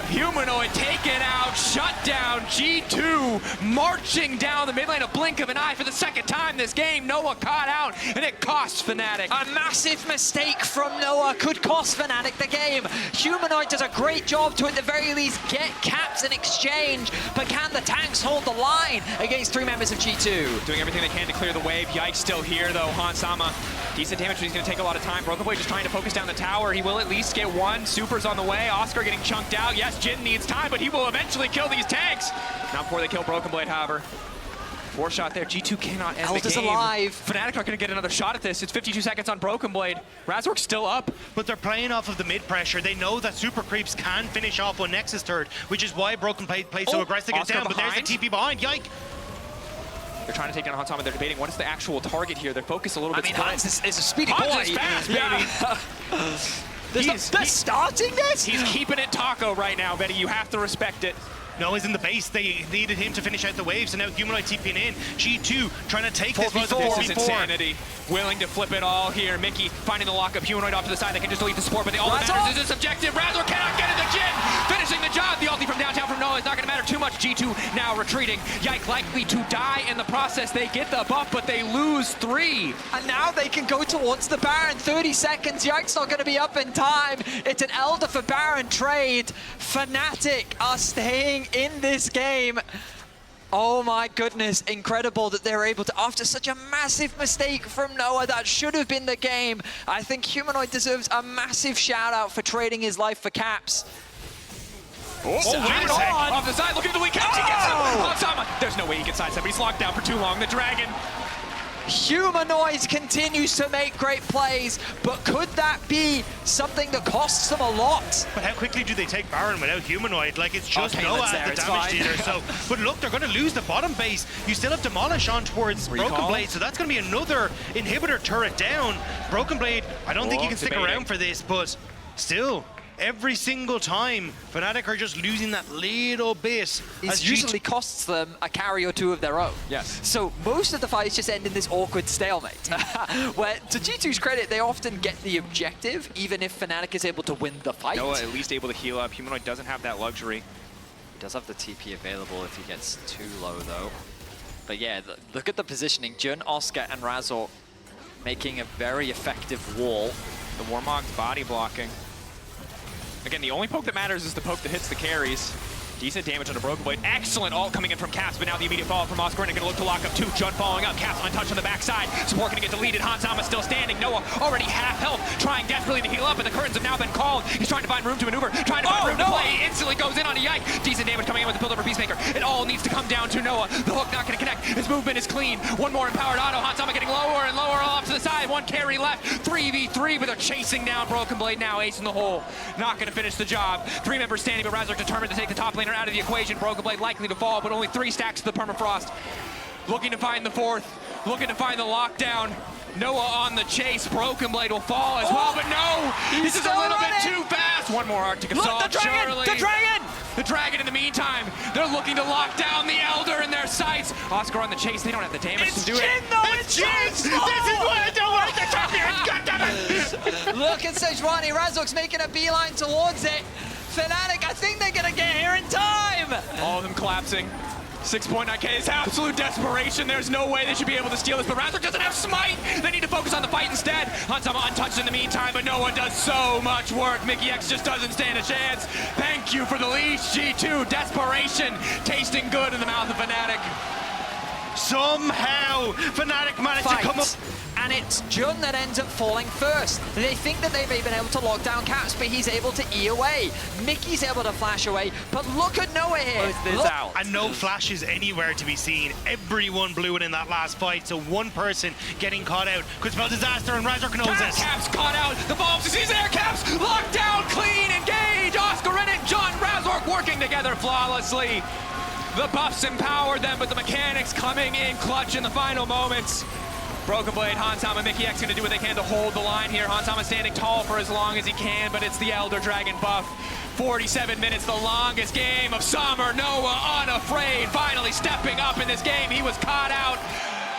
Humanoid taken out, shut down, G2 marching down the mid lane, a blink of an eye for the second time this game. Noah caught out, and it costs Fnatic. A massive mistake from Noah could cost Fnatic the game. Humanoid does a great job to, at the very least, get caps in exchange, but can the tanks hold the line against 3 members of G2? Doing everything they can to clear the wave. Yikes still here, though. Hansama, decent damage, but he's going to take a lot of time. Broken Blade just trying to focus down the tower. He will at least get one. Super's on the way. Oscar getting chunked out. Yes, Jin needs time, but he will eventually kill these tanks. Not before they kill Broken Blade, however. 4 shot there. G2 cannot end Elder's the game. alive. Fnatic are going to get another shot at this. It's 52 seconds on Broken Blade. Razork's still up. But they're playing off of the mid pressure. They know that super creeps can finish off when Nexus third, which is why Broken Blade plays so aggressive against Oscar down. But there's a behind. TP behind. Yike! They're trying to take down Hansama. They're debating what is the actual target here. They're focused a little bit. Hans is a speedy Hans boy. is fast, baby. They're starting this? He's keeping it taco right now, Betty. You have to respect it. Noah's in the base. They needed him to finish out the wave, so now Humanoid TPing in. G2 trying to take this. This is insanity. Willing to flip it all here. Mickey finding the lockup. Humanoid off to the side. They can just delete the support, but the all that matters is this objective. Razor cannot get it to Jin. Finishing the job. The ulti from downtown from Noah is not going to matter too much. G2 now retreating. Yike likely to die in the process. They get the buff, but they lose 3. And now they can go towards the Baron. 30 seconds. Yike's not going to be up in time. It's an Elder for Baron trade. Fnatic are staying in this game. Oh my goodness, incredible that they're able to, after such a massive mistake from Noah that should have been the game. I think Humanoid deserves a massive shout out for trading his life for caps. wait a sec. Off the side, looking at the weak catch. He gets him. Hansama. There's no way he can sidestep. He's locked down for too long. The Dragon. Humanoid continues to make great plays, but could that be something that costs them a lot? But how quickly do they take Baron without Humanoid? Like, it's just Okay, Noah let's at there, the it's damage fine. dealer. So, but look, they're going to lose the bottom base. You still have Demolish on towards Broken Recall. Blade, so that's going to be another inhibitor turret down. Broken Blade, I don't think you can stick debating. around for this, but still, every single time, Fnatic are just losing that little bit. It usually costs them a carry or 2 of their own. Yes. So most of the fights just end in this awkward stalemate, where to G2's credit, they often get the objective, even if Fnatic is able to win the fight. Noah at least able to heal up. Humanoid doesn't have that luxury. He does have the TP available if he gets too low, though. But yeah, look at the positioning. Jun, Oscar, and Razor making a very effective wall. The Warmog's body blocking. Again, the only poke that matters is the poke that hits the carries. Decent damage on a Broken Blade. Excellent ult coming in from Caps, but now the immediate follow from Oscar. And going to look to lock up 2. Jun following up. Caps untouched on the backside. Support going to get deleted. Hansama still standing. Noah already half health, trying desperately to heal up, and the curtains have now been called. He's trying to find room to maneuver, trying to find room to play. He instantly goes in on a Yike. Decent damage coming in with the build over Peacemaker. It all needs to come down to Noah. The hook not going to connect. His movement is clean. One more empowered auto. Hansama getting lower and lower, all off to the side. 1 carry left. 3v3, but they're chasing down Broken Blade now. Ace in the hole. Not going to finish the job. 3 members standing, but Razork determined to take the top laner out of the equation. Broken Blade likely to fall, but only 3 stacks to the permafrost. Looking to find the 4th. Looking to find the lockdown. Noah on the chase. Broken Blade will fall as well, but no! This is a little bit too fast. One more Arctic Assault, Look, the dragon! surely. The dragon! The Dragon in the meantime. They're looking to lock down the Elder in their sights. Oscar on the chase. They don't have the damage to do Jin, it. though! It's Jin! This is why I don't like the champion! God damn it! Look at Sejuani. Razork's making a beeline towards it. Fnatic, I think they're going to get here in time. All of them collapsing. 6.9k is absolute desperation. There's no way they should be able to steal this, but Razork doesn't have smite. They need to focus on the fight instead. Hansama untouched in the meantime, but Noah does so much work. Mickey X just doesn't stand a chance. Thank you for the leash, G2. Desperation tasting good in the mouth of Fnatic. Somehow, Fnatic managed to come up. And it's Jun that ends up falling first. They think that they've been able to lock down Caps, but he's able to E away. Mickey's able to flash away, but look at Noah here. Out. And no flashes anywhere to be seen. Everyone blew it in that last fight, so one person getting caught out could spell disaster, and Razork knows this. Caps caught out. The ball sees there. Caps locked down, clean, engage. Oscar in it. John Razork working together flawlessly. The buffs empowered them, but the mechanics coming in clutch in the final moments. Broken Blade, Hansama, and Mickey X gonna do what they can to hold the line here. Hansama standing tall for as long as he can, but it's the Elder Dragon buff. 47 minutes, the longest game of summer. Noah unafraid, finally stepping up in this game. He was caught out,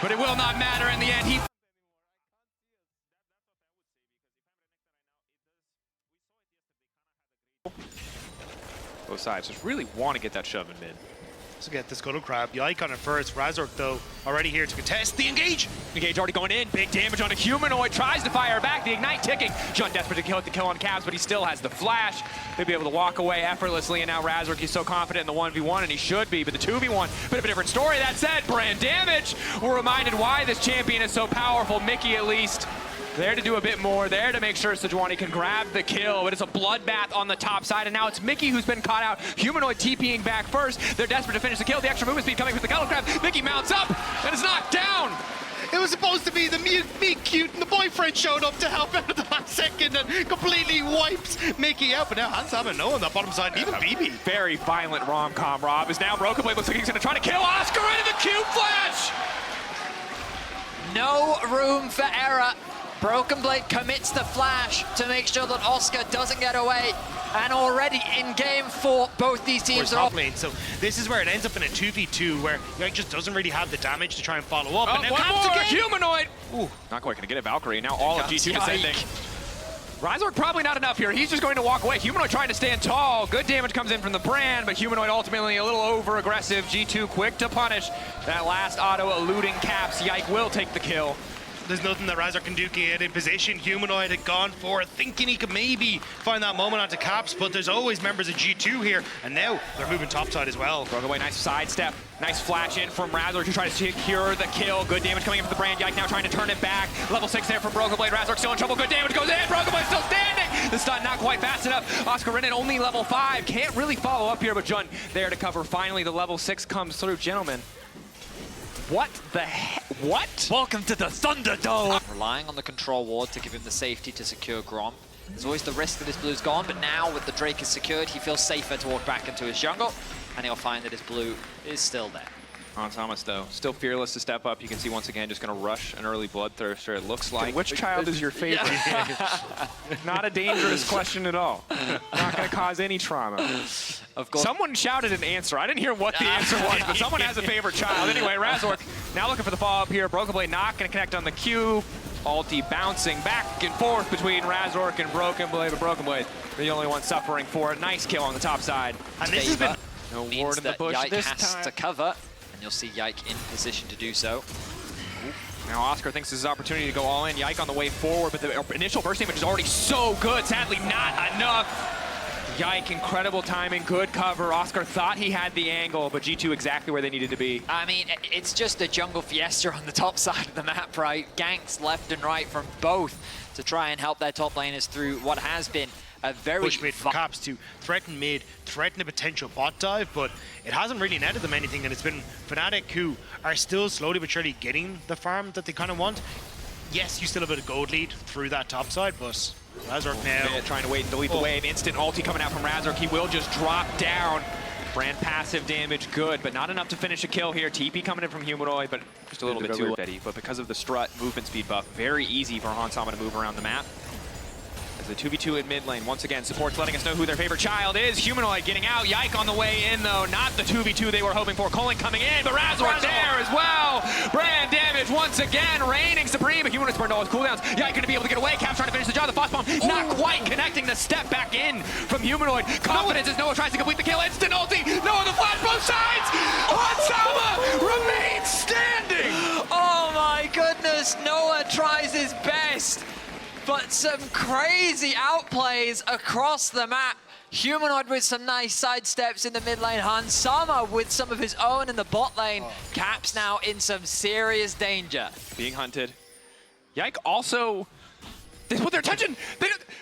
but it will not matter in the end. He both sides just really want to get that shove in mid. So get the Scuttle Crab. Yike on it first. Razork, though, already here to contest the engage. Engage already going in. Big damage on a Humanoid. Tries to fire back. The Ignite ticking. Jun desperate to kill the kill on Cavs, but he still has the flash. They'll be able to walk away effortlessly, and now Razork, he's so confident in the 1v1, and he should be, but the 2v1, bit of a different story. That said, brand damage. We're reminded why this champion is so powerful. Mickey, at least, there to do a bit more, there to make sure Sejuani can grab the kill, but it's a bloodbath on the top side, and now it's Mickey who's been caught out. Humanoid TPing back first. They're desperate to finish the kill. The extra movement speed coming from the Scuttle Crab. Mickey mounts up and is knocked down. It was supposed to be the meet cute, and the boyfriend showed up to help out at the last second and completely wipes Mickey out. But now Hansama no on the bottom side, even BB. Very violent rom-com. Rob is now Broken Blade. Looks like he's going to try to kill Oscar into the Cube Flash. No room for error. Broken Blade commits the flash to make sure that Oscar doesn't get away. And already in game 4, both these teams are top up. lane. So this is where it ends up in a 2v2 where Yike just doesn't really have the damage to try and follow up. And now One Caps more again. Humanoid. Ooh, not quite going to get it. Valkyrie. Now all of G2 descending. Razork probably not enough here. He's just going to walk away. Humanoid trying to stand tall. Good damage comes in from the brand, but Humanoid ultimately a little over-aggressive. G2 quick to punish. That last auto eluding Caps. Yike will take the kill. There's nothing that Razork can do to get in position. Humanoid had gone for it, thinking he could maybe find that moment onto Caps, but there's always members of G2 here, and now they're moving topside as well. Broken Blade, nice sidestep. Nice flash in from Razork to try to secure the kill. Good damage coming in from the brand. Yike now trying to turn it back. Level 6 there from Broken Blade. Razork still in trouble. Good damage goes in. Broken Blade still standing. The stun not quite fast enough. Oscar Renan only level 5. Can't really follow up here, but Jun there to cover. Finally, the level 6 comes through. Gentlemen, what the heck? What? Welcome to the Thunderdome! Relying on the control ward to give him the safety to secure Grom. There's always the risk that his blue's gone, but now with the Drake is secured, he feels safer to walk back into his jungle, and he'll find that his blue is still there. Hansama, though, still fearless to step up. You can see once again just going to rush an early Bloodthirster, it looks like. Which child is your favorite? Not a dangerous question at all. Not going to cause any trauma. Of course. Someone shouted an answer. I didn't hear what the answer was, but someone has a favorite child. Anyway, Razork now looking for the follow-up here. Broken Blade not going to connect on the Q. Ulti bouncing back and forth between Razork and Broken Blade, but Broken Blade, the only one suffering for it. Nice kill on the top side. And this has been no means ward in the that bush Yike this has time. to cover, and you'll see Yike in position to do so. Now Oscar thinks this is an opportunity to go all in. Yike on the way forward, but the initial burst damage is already so good. Sadly, not enough. Yike, incredible timing, good cover. Oscar thought he had the angle, but G2 exactly where they needed to be. I mean, it's just a jungle fiesta on the top side of the map, right? Ganks left and right from both to try and help their top laners through what has been a very push mid for Caps to threaten mid, threaten a potential bot dive, but it hasn't really netted them anything, and it's been Fnatic who are still slowly but surely getting the farm that they kind of want. Yes, you still have a gold lead through that top side, but Razork now Trying to wait and delete the wave. Instant ulti coming out from Razork. He will just drop down. Brand passive damage, good, but not enough to finish a kill here. TP coming in from Humanoid, but just a little bit too steady. But because of the strut movement speed buff, very easy for Hansama to move around the map. As the 2v2 in mid lane, once again, support's letting us know who their favorite child is. Humanoid getting out. Yike on the way in, though. Not the 2v2 they were hoping for. Colin coming in, but Razork there as well. Brand damage once again, reigning supreme. But Humanoid's burned all his cooldowns. Yike going to be able to get away. Caps trying to finish the job. The fast bomb not quite connecting the step back in from Humanoid. Confidence as Noah tries to complete the kill. Instant ulti. Noah the flash both sides. Hansama remains standing. Oh my goodness, Noah tries his best, but some crazy outplays across the map. Humanoid with some nice side steps in the mid lane. Hansama with some of his own in the bot lane. Caps now in some serious danger. Being hunted. Yike also, they put their attention.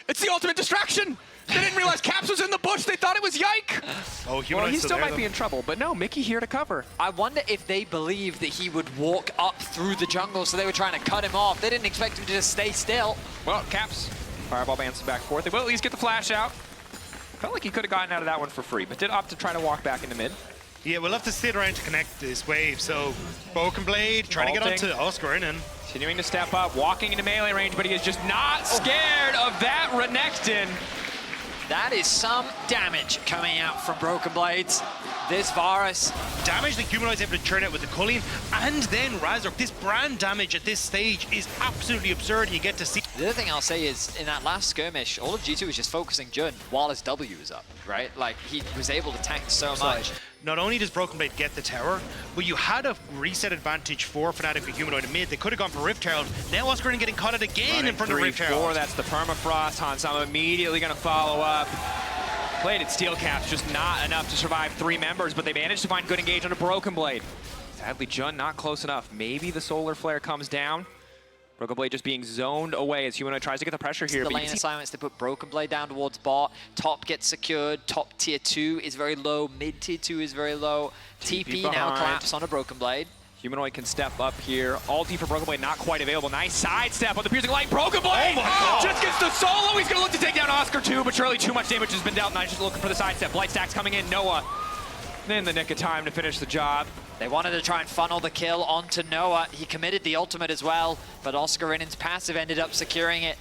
It's the ultimate distraction. They didn't realize Caps was in the bush. They thought it was Yike. Oh, Well, he still might be in trouble, but no, Mickey here to cover. I wonder if they believed that he would walk up through the jungle, so they were trying to cut him off. They didn't expect him to just stay still. Well, Caps, fireball bounces back and forth. They will at least get the flash out. Felt like he could have gotten out of that one for free, but did opt to try to walk back into mid. Yeah, we'll have to sit around to connect this wave. So, Broken Blade trying to get onto Oscar in. Continuing to step up, walking into melee range, but he is just not scared of that Renekton. That is some damage coming out from Broken Blades. This Varus. Damage that Humanoid's able to turn out with the Cullion, and then Razork. This brand damage at this stage is absolutely absurd. You get to see. The other thing I'll say is, in that last skirmish, all of G2 was just focusing Jun while his W was up, right? Like, he was able to tank so much. Not only does Broken Blade get the tower, but you had a reset advantage for Fnatic with Humanoid in mid. They could have gone for Rift Herald. Now Oscar getting caught out again in front of Rift Herald. That's the permafrost. Hansama immediately going to follow up. Plated steel caps, just not enough to survive 3 members, but they managed to find good engage on a Broken Blade. Sadly, Jun not close enough. Maybe the Solar Flare comes down. Broken Blade just being zoned away as Humanoid tries to get the pressure here. The lane assignments, they put Broken Blade down towards bot. Top gets secured. Top tier 2 is very low. Mid tier 2 is very low. TP now collapse on a Broken Blade. Humanoid can step up here. Ulti for Broken Blade not quite available. Nice sidestep on the piercing light. Broken Blade just gets the solo. He's going to look to take down Oscar too, but surely too much damage has been dealt. Nice just looking for the sidestep. Blight stacks coming in. Noah in the nick of time to finish the job. They wanted to try and funnel the kill onto Noah. He committed the ultimate as well, but Oscar Rinen's passive ended up securing it.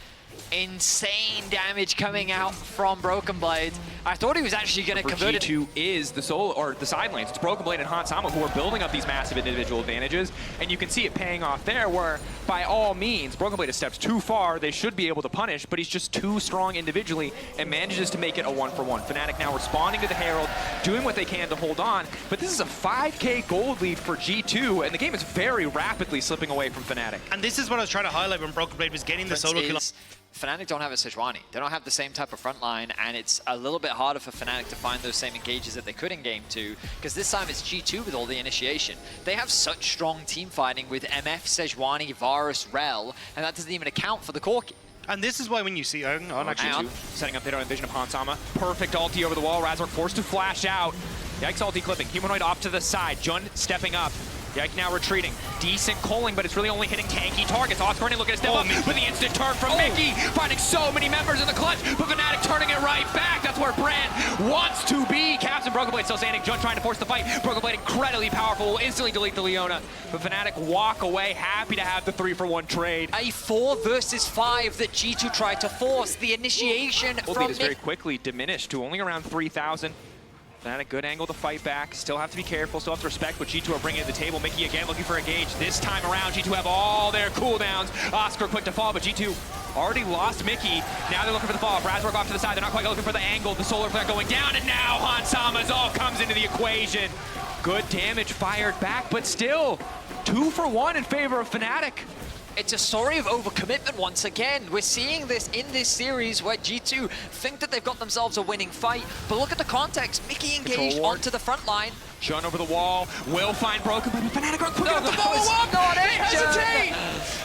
Insane damage coming out from Broken Blade. I thought he was actually going to convert it. G2 is the solo, or the side lanes. It's Broken Blade and Hansama who are building up these massive individual advantages, and you can see it paying off there where, by all means, Broken Blade steps too far. They should be able to punish, but he's just too strong individually and manages to make it a 1-for-1. Fnatic now responding to the Herald, doing what they can to hold on, but this is a 5K gold lead for G2, and the game is very rapidly slipping away from Fnatic. And this is what I was trying to highlight when Broken Blade was getting the solo kill. Fnatic don't have a Sejuani. They don't have the same type of front line, and it's a little bit harder for Fnatic to find those same engages that they could in Game 2, because this time it's G2 with all the initiation. They have such strong team fighting with MF, Sejuani, Varus, Rel, and that doesn't even account for the Corki. And this is why when you see G2 setting up their own vision of Hansama. Perfect ulti over the wall. Razork forced to flash out. Yikes ulti clipping. Humanoid off to the side. Jun stepping up. Yike now retreating. Decent culling, but it's really only hitting tanky targets. Oscar looking to step up with the instant turn from Mickey. Finding so many members in the clutch, but Fnatic turning it right back. That's where Brand wants to be. Caps and Broken Blade still standing. Jun trying to force the fight. Broken Blade incredibly powerful. Will instantly delete the Leona. But Fnatic walk away, happy to have the 3-for-1 trade. A 4 versus 5 that G2 tried to force. The initiation from Lead is very quickly diminished to only around 3,000. Fnatic, good angle to fight back. Still have to be careful, still have to respect what G2 are bringing to the table. Mickey again looking for a gauge. This time around, G2 have all their cooldowns. Oscar quick to fall, but G2 already lost Mickey. Now they're looking for the fall. Razork off to the side. They're not quite looking for the angle. The solar flare going down, and now Hansama's all comes into the equation. Good damage fired back, but still 2-for-1 in favor of Fnatic. It's a story of overcommitment once again. We're seeing this in this series where G2 think that they've got themselves a winning fight, but look at the context. Mickey engaged onto the front line. Jun over the wall, will find Broken, but Fnatic are quick enough to follow up! They hesitate!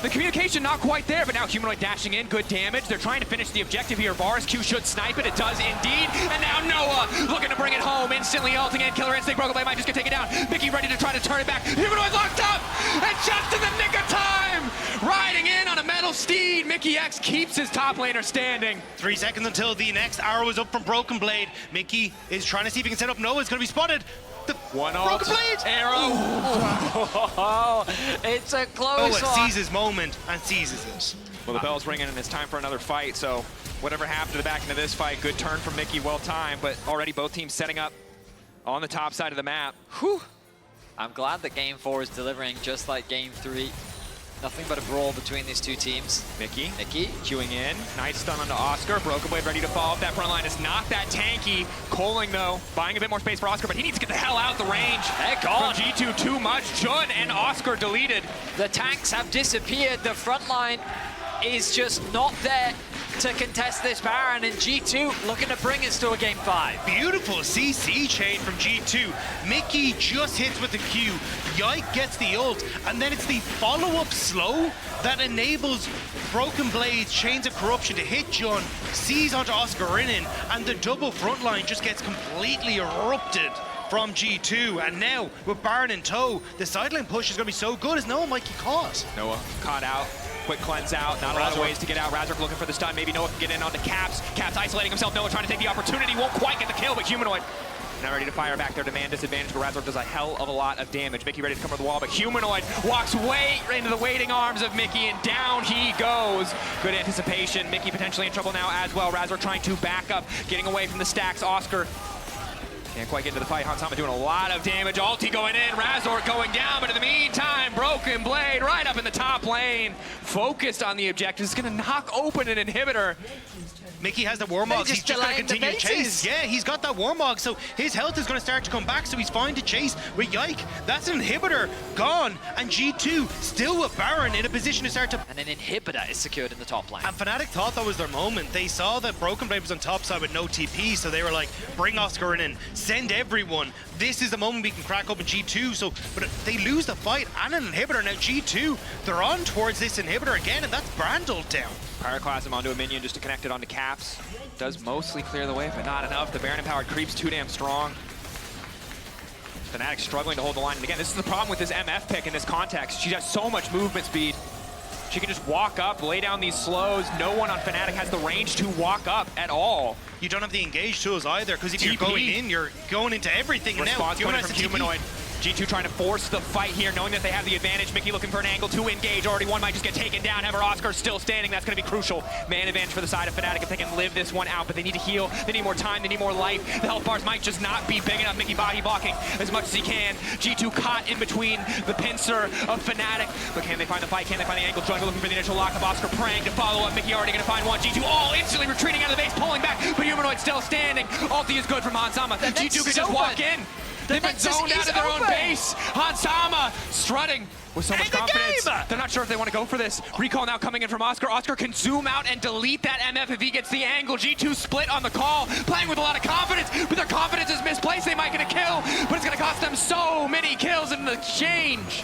The communication not quite there, but now Humanoid dashing in, good damage. They're trying to finish the objective here. Varus Q should snipe it, it does indeed. And now Noah looking to bring it home, instantly ulting in, Killer Instinct, Broken Blade might just get taken down. Mickey ready to try to turn it back. Humanoid locked up! And just in the nick of time! Riding in on a metal steed, Mickey X keeps his top laner standing. 3 seconds until the next arrow is up from Broken Blade. Mickey is trying to see if he can set up Noah. It's going to be spotted. The Broken Blade! Arrow! It's a close Noah one. sees his moment and seizes it. Well, the bell's ringing and it's time for another fight, so whatever happened to the back into this fight, good turn from Mickey, well timed, but already both teams setting up on the top side of the map. Whew. I'm glad that Game 4 is delivering just like Game 3. Nothing but a brawl between these two teams. Mickey Mickey queuing in. Nice stun onto Oscar. Broken Blade ready to follow up. That front line is not that tanky. Coling, though, buying a bit more space for Oscar, but he needs to get the hell out the range. They're gone. From G2, too much. Jun and Oscar deleted. The tanks have disappeared. The front line is just not there to contest this Baron, and G2 looking to bring us to a Game 5. Beautiful CC chain from G2. Mickey just hits with the Q. Yike gets the ult, and then it's the follow-up slow that enables Broken Blade's Chains of Corruption to hit Jun, seize onto Oscar Rinnan, and the double front line just gets completely erupted from G2. And now, with Baron in tow, the sideline push is going to be so good as Noah might get caught. Noah caught out. Quick cleanse out, not a lot of ways to get out. Razork looking for the stun, maybe Noah can get in onto Caps. Caps isolating himself, Noah trying to take the opportunity, won't quite get the kill, but Humanoid not ready to fire back their demand disadvantage, but Razork does a hell of a lot of damage. Mickey ready to cover the wall, but Humanoid walks way into the waiting arms of Mickey, and down he goes. Good anticipation. Mickey potentially in trouble now as well. Razork trying to back up, getting away from the stacks. Oscar can't quite get into the fight. Hansama doing a lot of damage. Ulti going in, Razork going down, but in the meantime, Broken Blade right up in the top lane. Focused on the objective. Is going to knock open an inhibitor. Mickey has the Warmog, he's just going to continue to chase. Yeah, he's got that Warmog, so his health is going to start to come back, so he's fine to chase with Yike. That's an inhibitor gone, and G2 still with Baron in a position to start to... And an inhibitor is secured in the top lane. And Fnatic thought that was their moment. They saw that Broken Blade was on top side with no TP, so they were like, bring Oscar in, send everyone. This is the moment we can crack open G2, so but they lose the fight and an inhibitor. Now G2, they're on towards this inhibitor again, and that's Brandled down. Pyroclasm onto a minion just to connect it onto Caps. Does mostly clear the way, but not enough. The Baron empowered creeps too damn strong. Fnatic struggling to hold the line. And again, this is the problem with this MF pick in this context. She has so much movement speed. She can just walk up, lay down these slows. No one on Fnatic has the range to walk up at all. You don't have the engage tools either, because if you're going in, you're going into everything. Response and now, coming from Humanoid. G2 trying to force the fight here, knowing that they have the advantage. Mickey looking for an angle to engage. Already one might just get taken down. However, Oscar still standing. That's going to be crucial. Man advantage for the side of Fnatic if they can live this one out, but they need to heal. They need more time. They need more life. The health bars might just not be big enough. Mickey body blocking as much as he can. G2 caught in between the pincer of Fnatic, but can they find the fight? Can they find the angle? Jungle looking for the initial lock of Oscar, praying to follow up. Mickey already going to find one. G2 all instantly retreating out of the base, pulling back, but Humanoid still standing. Ulti is good from Hansama. G2 can just walk in. They've been zoned out of their own base. Hansama strutting with so much confidence. They're not sure if they want to go for this. Recall now coming in from Oscar. Oscar can zoom out and delete that MF if he gets the angle. G2 split on the call, playing with a lot of confidence, but their confidence is misplaced. They might get a kill, but it's going to cost them so many kills in the exchange.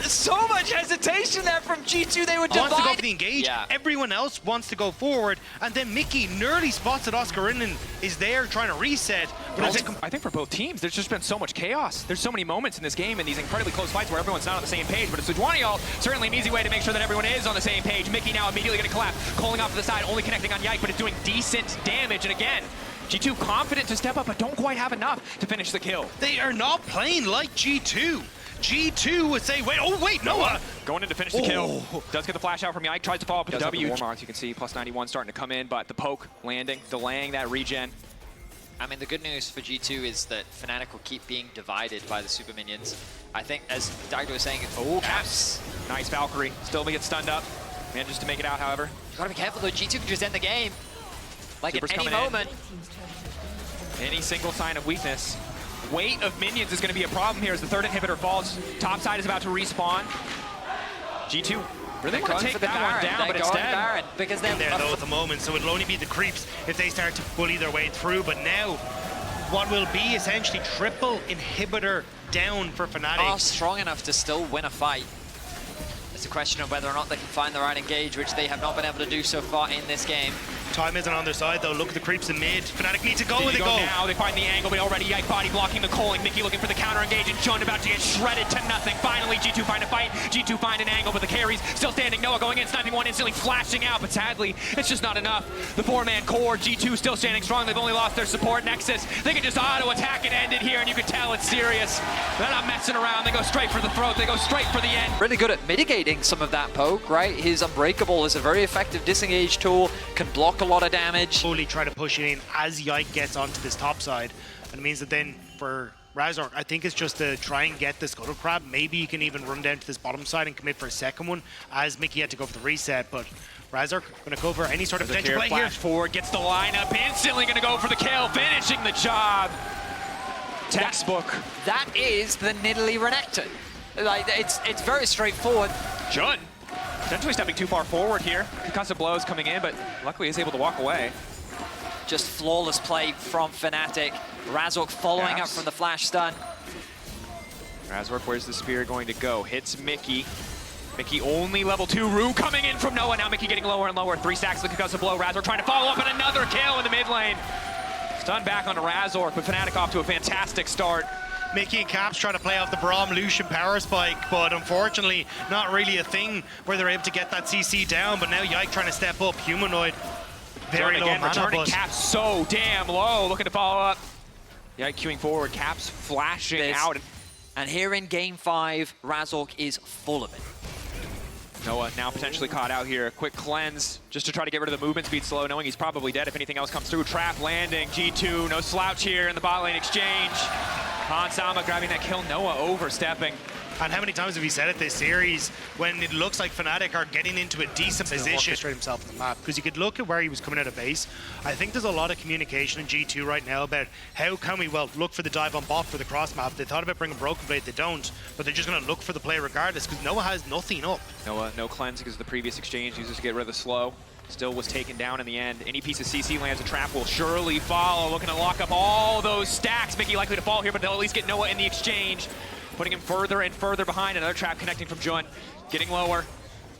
So much hesitation there from G2. They were divided. Wants to go for the engage. Yeah. Everyone else wants to go forward, and then Mickey nearly spots that Oscar in and is there trying to reset. But I think for both teams, there's just been so much chaos. There's so many moments in this game and these incredibly close fights where everyone's not on the same page. But it's Sejuani certainly an easy way to make sure that everyone is on the same page. Mickey now immediately going to collapse, calling off to the side, only connecting on Yike, but it's doing decent damage. And again, G2 confident to step up, but don't quite have enough to finish the kill. They are not playing like G2. G2 would say, wait, Noah! Going in to finish the kill. Does get the flash out from Yike, tries to follow up with the W. Warmarks, you can see plus 91 starting to come in, but the poke landing, delaying that regen. I mean, the good news for G2 is that Fnatic will keep being divided by the super minions. I think, as Dagdo was saying, Caps. Nice Valkyrie. Still gets stunned up. Manages to make it out, however. You gotta be careful though, G2 can just end the game. Like Super's at any moment. Any single sign of weakness. Weight of minions is going to be a problem here as the third inhibitor falls. Top side is about to respawn. G2 really want to take that one down, but instead... Baron because they're there though at the moment, so it'll only be the creeps if they start to bully their way through. But now, what will be essentially triple inhibitor down for Fnatic. Are strong enough to still win a fight. It's a question of whether or not they can find the right engage, which they have not been able to do so far in this game. Time isn't on their side though. Look at the creeps in mid. Fnatic need to go with it. Now they find the angle, but already Yike body blocking the calling. Mickey looking for the counter engage, and Jun about to get shredded to nothing. Finally, G2 find a fight. G2 find an angle, but the carries still standing. Noah going in, sniping one, instantly flashing out, but sadly, it's just not enough. The four-man core, G2 still standing strong. They've only lost their support Nexus. They can just auto-attack and end it here, and you can tell it's serious. They're not messing around. They go straight for the throat. They go straight for the end. Really good at mitigating some of that poke, right? His Unbreakable is a very effective disengage tool, can block a lot of damage. Slowly try to push it in as Yike gets onto this top side. And it means that then for Razork, I think it's just to try and get the Scuttle Crab. Maybe you can even run down to this bottom side and commit for a second one, as Mickey had to go for the reset. But Razork going to go for any sort of potential play here. Flash forward, gets the lineup, instantly going to go for the kill, finishing the job. Textbook. That is the Nidalee Renekton. Like, it's very straightforward. Jun potentially stepping too far forward here. Concussive blows coming in, but luckily he's able to walk away. Just flawless play from Fnatic. Razork following up from the flash stun. Razork, where's the spear going to go? Hits Mickey. Mickey only level 2. Rue coming in from Noah. Now Mickey getting lower and lower. 3 stacks, the concussive blow. Razork trying to follow up and another kill in the mid lane. Stun back onto Razork, but Fnatic off to a fantastic start. Mickey and Caps trying to play off the Braum Lucian power spike, but unfortunately not really a thing where they're able to get that CC down. But now Yike trying to step up. Humanoid very low again, mana, returning but Caps so damn low, looking to follow up. Yike queuing forward, Caps flashing out. And here in Game 5, Razork is full of it. Noah now potentially caught out here. Quick cleanse just to try to get rid of the movement speed slow, knowing he's probably dead if anything else comes through. Trap landing, G2, no slouch here in the bot lane exchange. Hansama grabbing that kill, Noah overstepping. And how many times have we said it this series when it looks like Fnatic are getting into a decent position to himself on the map? Because you could look at where he was coming out of base. I think there's a lot of communication in G2 right now about how can we, well, look for the dive on bot for the cross map. They thought about bringing Broken Blade, they don't, but they're just going to look for the play regardless because Noah has nothing up. Noah, no cleanse because of the previous exchange, uses to get rid of the slow. Still was taken down in the end. Any piece of CC lands, a trap will surely follow. Looking to lock up all those stacks. Mickey likely to fall here, but they'll at least get Noah in the exchange. Putting him further and further behind. Another trap connecting from Jun. Getting lower.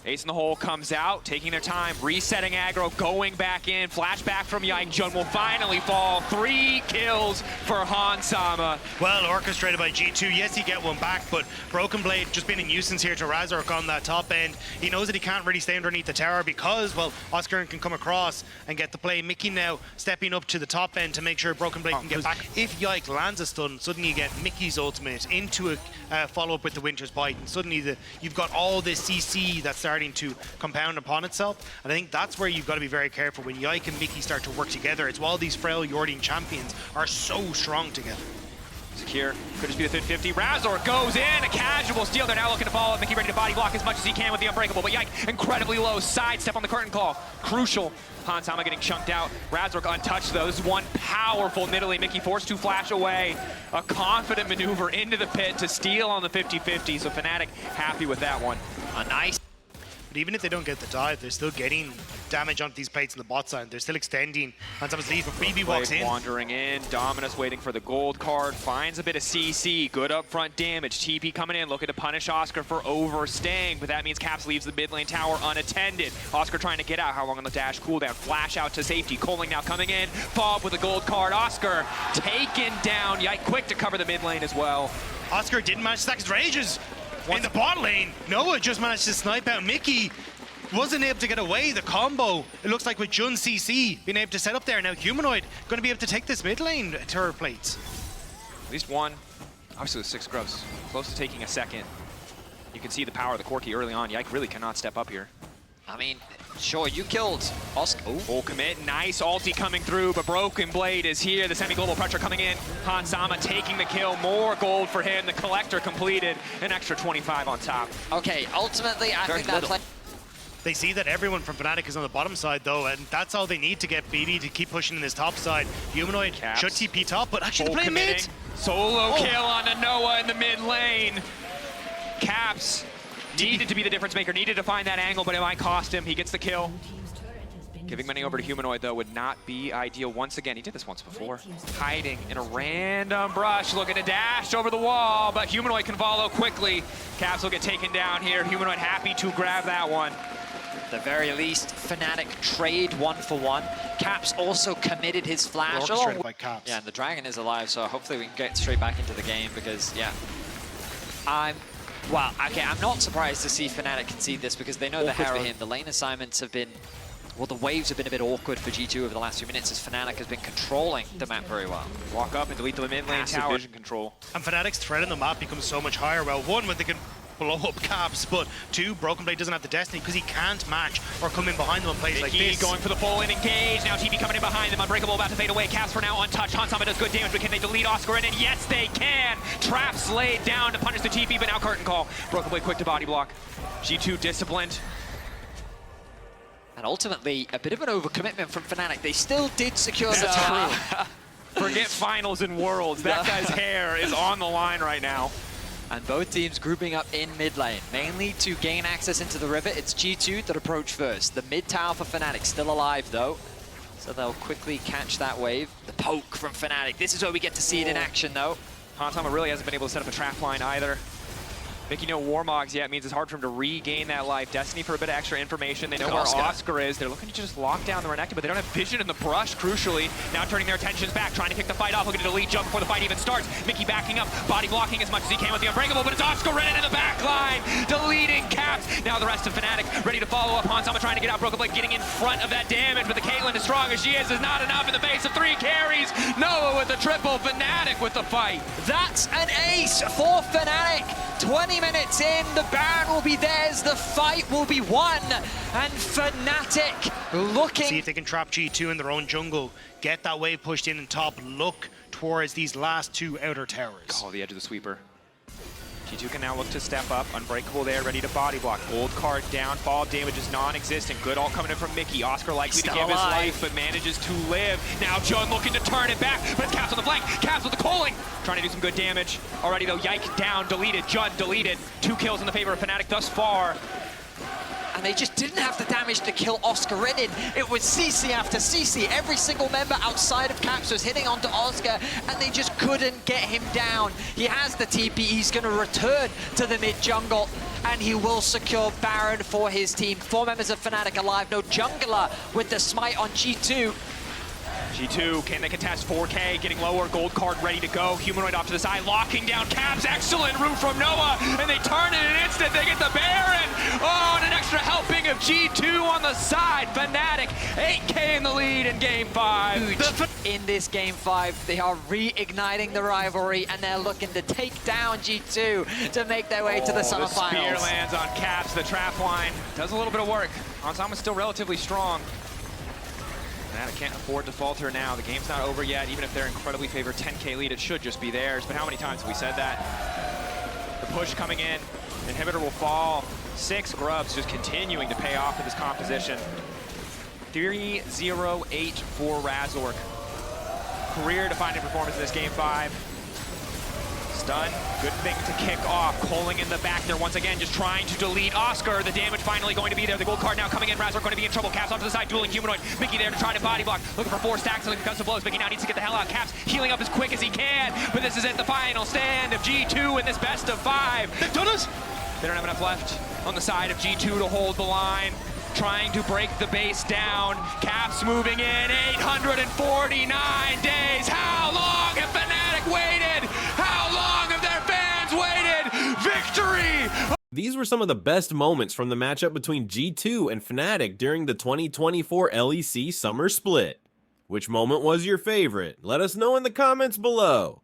Ace in the hole comes out, taking their time, resetting aggro, going back in. Flashback from Yike. Jun will finally fall. 3 kills for Hansama. Well orchestrated by G2. Yes, he get one back, but Broken Blade just being a nuisance here to Razork on that top end. He knows that he can't really stay underneath the tower because, well, Oscar can come across and get the play. Mickey now stepping up to the top end to make sure Broken Blade can get back. If Yike lands a stun, suddenly you get Mickey's ultimate into a follow-up with the Winter's Bite, and suddenly you've got all this CC that's starting to compound upon itself. And I think that's where you've got to be very careful when Yike and Mickey start to work together. It's while these frail Yordian champions are so strong together. Secure, could just be the 50. Razor goes in, a casual steal. They're now looking to follow up. Mickey ready to body block as much as he can with the Unbreakable, but Yike incredibly low. Sidestep on the curtain call, crucial. Hansama getting chunked out. Razork untouched though. This is one powerful Nidalee. Mickey forced to flash away. A confident maneuver into the pit to steal on the 50-50. So Fnatic happy with that one. A nice. But even if they don't get the dive, they're still getting damage onto these plates in the bot side. They're still extending. Hansama's leave, but Freebie walks in. Wandering in. Dominus waiting for the gold card. Finds a bit of CC. Good upfront damage. TP coming in, looking to punish Oscar for overstaying. But that means Caps leaves the mid lane tower unattended. Oscar trying to get out. How long on the dash cooldown? Flash out to safety. Coling now coming in. Fob with a gold card. Oscar taken down. Yike quick to cover the mid lane as well. Oscar didn't manage to stack his rages. In the bot lane, Noah just managed to snipe out Mickey. Wasn't able to get away. The combo, it looks like with Jun CC being able to set up there. Now Humanoid going to be able to take this mid lane to her plates. At least one. Obviously with 6 grubs. Close to taking a second. You can see the power of the Corki early on. Yike really cannot step up here. I mean, sure, you killed Oscar. Full commit, nice ulti coming through, but Broken Blade is here. The semi-global pressure coming in. Hansama taking the kill, more gold for him. The collector completed, an extra 25 on top. Okay, ultimately, I think that play. They see that everyone from Fnatic is on the bottom side though, and that's all they need to get BD to keep pushing in this top side. Humanoid Caps. should TP top, but actually Full they're playing mid. Solo kill on Noah in the mid lane. Caps needed to be the difference maker, needed to find that angle, but it might cost him. He gets the kill. Giving money over to Humanoid, though, would not be ideal once again. He did this once before. Hiding in a random brush, looking to dash over the wall, but Humanoid can follow quickly. Caps will get taken down here. Humanoid happy to grab that one. At the very least, Fnatic trade 1 for 1. Caps also committed his flash. Orchestrated by Caps. Yeah, and the Dragon is alive, so hopefully we can get straight back into the game because, yeah. Well, okay, I'm not surprised to see Fnatic concede this because they know the Harrow. The lane assignments have been, well, the waves have been a bit awkward for G2 over the last few minutes as Fnatic has been controlling the map very well. Walk up and delete the mid lane tower. Vision control. And Fnatic's threat on the map becomes so much higher. Well, 1, when they can blow up Caps, but 2, Broken Blade doesn't have the destiny because he can't match or come in behind them on plays like this. Going for the full in engage. Now TP coming in behind them. Unbreakable about to fade away. Caps for now untouched. Hansama does good damage, but can they delete Oscar in? And yes, they can. Traps laid down to punish the TP, but now curtain call. Broken Blade quick to body block. G2 disciplined. And ultimately, a bit of an overcommitment from Fnatic. They still did secure the tower. Forget finals and worlds. That guy's hair is on the line right now. And both teams grouping up in mid lane, mainly to gain access into the river. It's G2 that approach first. The mid tower for Fnatic still alive though, so they'll quickly catch that wave. The poke from Fnatic. This is where we get to see it in action though. Hansama really hasn't been able to set up a trap line either. Mickey no Warmogs yet means it's hard for him to regain that life. Destiny for a bit of extra information. They know where Oscar is. They're looking to just lock down the Renekton, but they don't have vision in the brush, crucially. Now turning their attentions back, trying to kick the fight off, looking to delete jump before the fight even starts. Mickey backing up, body blocking as much as he can with the Unbreakable, but it's Oscar Renin in the back line, deleting Caps. Now the rest of Fnatic ready to follow up. Hansama trying to get out, Broken Blade getting in front of that damage, but the Caitlyn, as strong as she is not enough in the face of 3 carries. Noah with the triple, Fnatic with the fight. That's an ace for Fnatic. 20 minutes in, the Baron will be theirs, the fight will be won, and Fnatic looking... See if they can trap G2 in their own jungle, get that wave pushed in and top, look towards these last 2 outer towers. Oh, the edge of the sweeper. G2 can now look to step up. Unbreakable there, ready to body block. Gold card down, fall damage is non-existent. Good ult coming in from Mickey. Oscar likely to give his life, but manages to live. Now Jun looking to turn it back, but it's Caps on the flank. Caps with the calling, trying to do some good damage. Already though, Yike down, deleted. Jun deleted. 2 kills in the favor of Fnatic thus far. And they just didn't have the damage to kill Oscar Renin. It was CC after CC. Every single member outside of Caps was hitting onto Oscar, and they just couldn't get him down. He has the TP. He's going to return to the mid-jungle, and he will secure Baron for his team. 4 members of Fnatic alive. No jungler with the smite on G2. G2, can they contest 4K? Getting lower, gold card ready to go. Humanoid off to the side, locking down Caps. Excellent route from Noah, and they turn it in an instant. They get the Baron. Oh, and an extra helping of G2 on the side. Fnatic, 8K in the lead in Game 5. In this Game 5, they are reigniting the rivalry, and they're looking to take down G2 to make their way to the semifinals. Spear lands on Caps. The trap line does a little bit of work. Hansama's still relatively strong. Fnatic can't afford to falter now. The game's not over yet. Even if they're incredibly favored 10K lead, it should just be theirs. But how many times have we said that? The push coming in. Inhibitor will fall. 6 grubs just continuing to pay off for this composition. 3-0-8 for Razork. Career-defining performance in this Game 5. Stun, good thing to kick off. Calling in the back there once again, just trying to delete Oscar. The damage finally going to be there. The gold card now coming in. Razork going to be in trouble. Caps off to the side, dueling Humanoid. Mickey there to try to body block. Looking for 4 stacks, looking for custom blows. Mickey now needs to get the hell out. Caps healing up as quick as he can. But this is it, the final stand of G2 in this best of 5. They've done us! They don't have enough left on the side of G2 to hold the line. Trying to break the base down. Caps moving in. 849 days. How long have Fnatic waited? How long have their fans waited? Victory! These were some of the best moments from the matchup between G2 and Fnatic during the 2024 LEC Summer Split. Which moment was your favorite? Let us know in the comments below.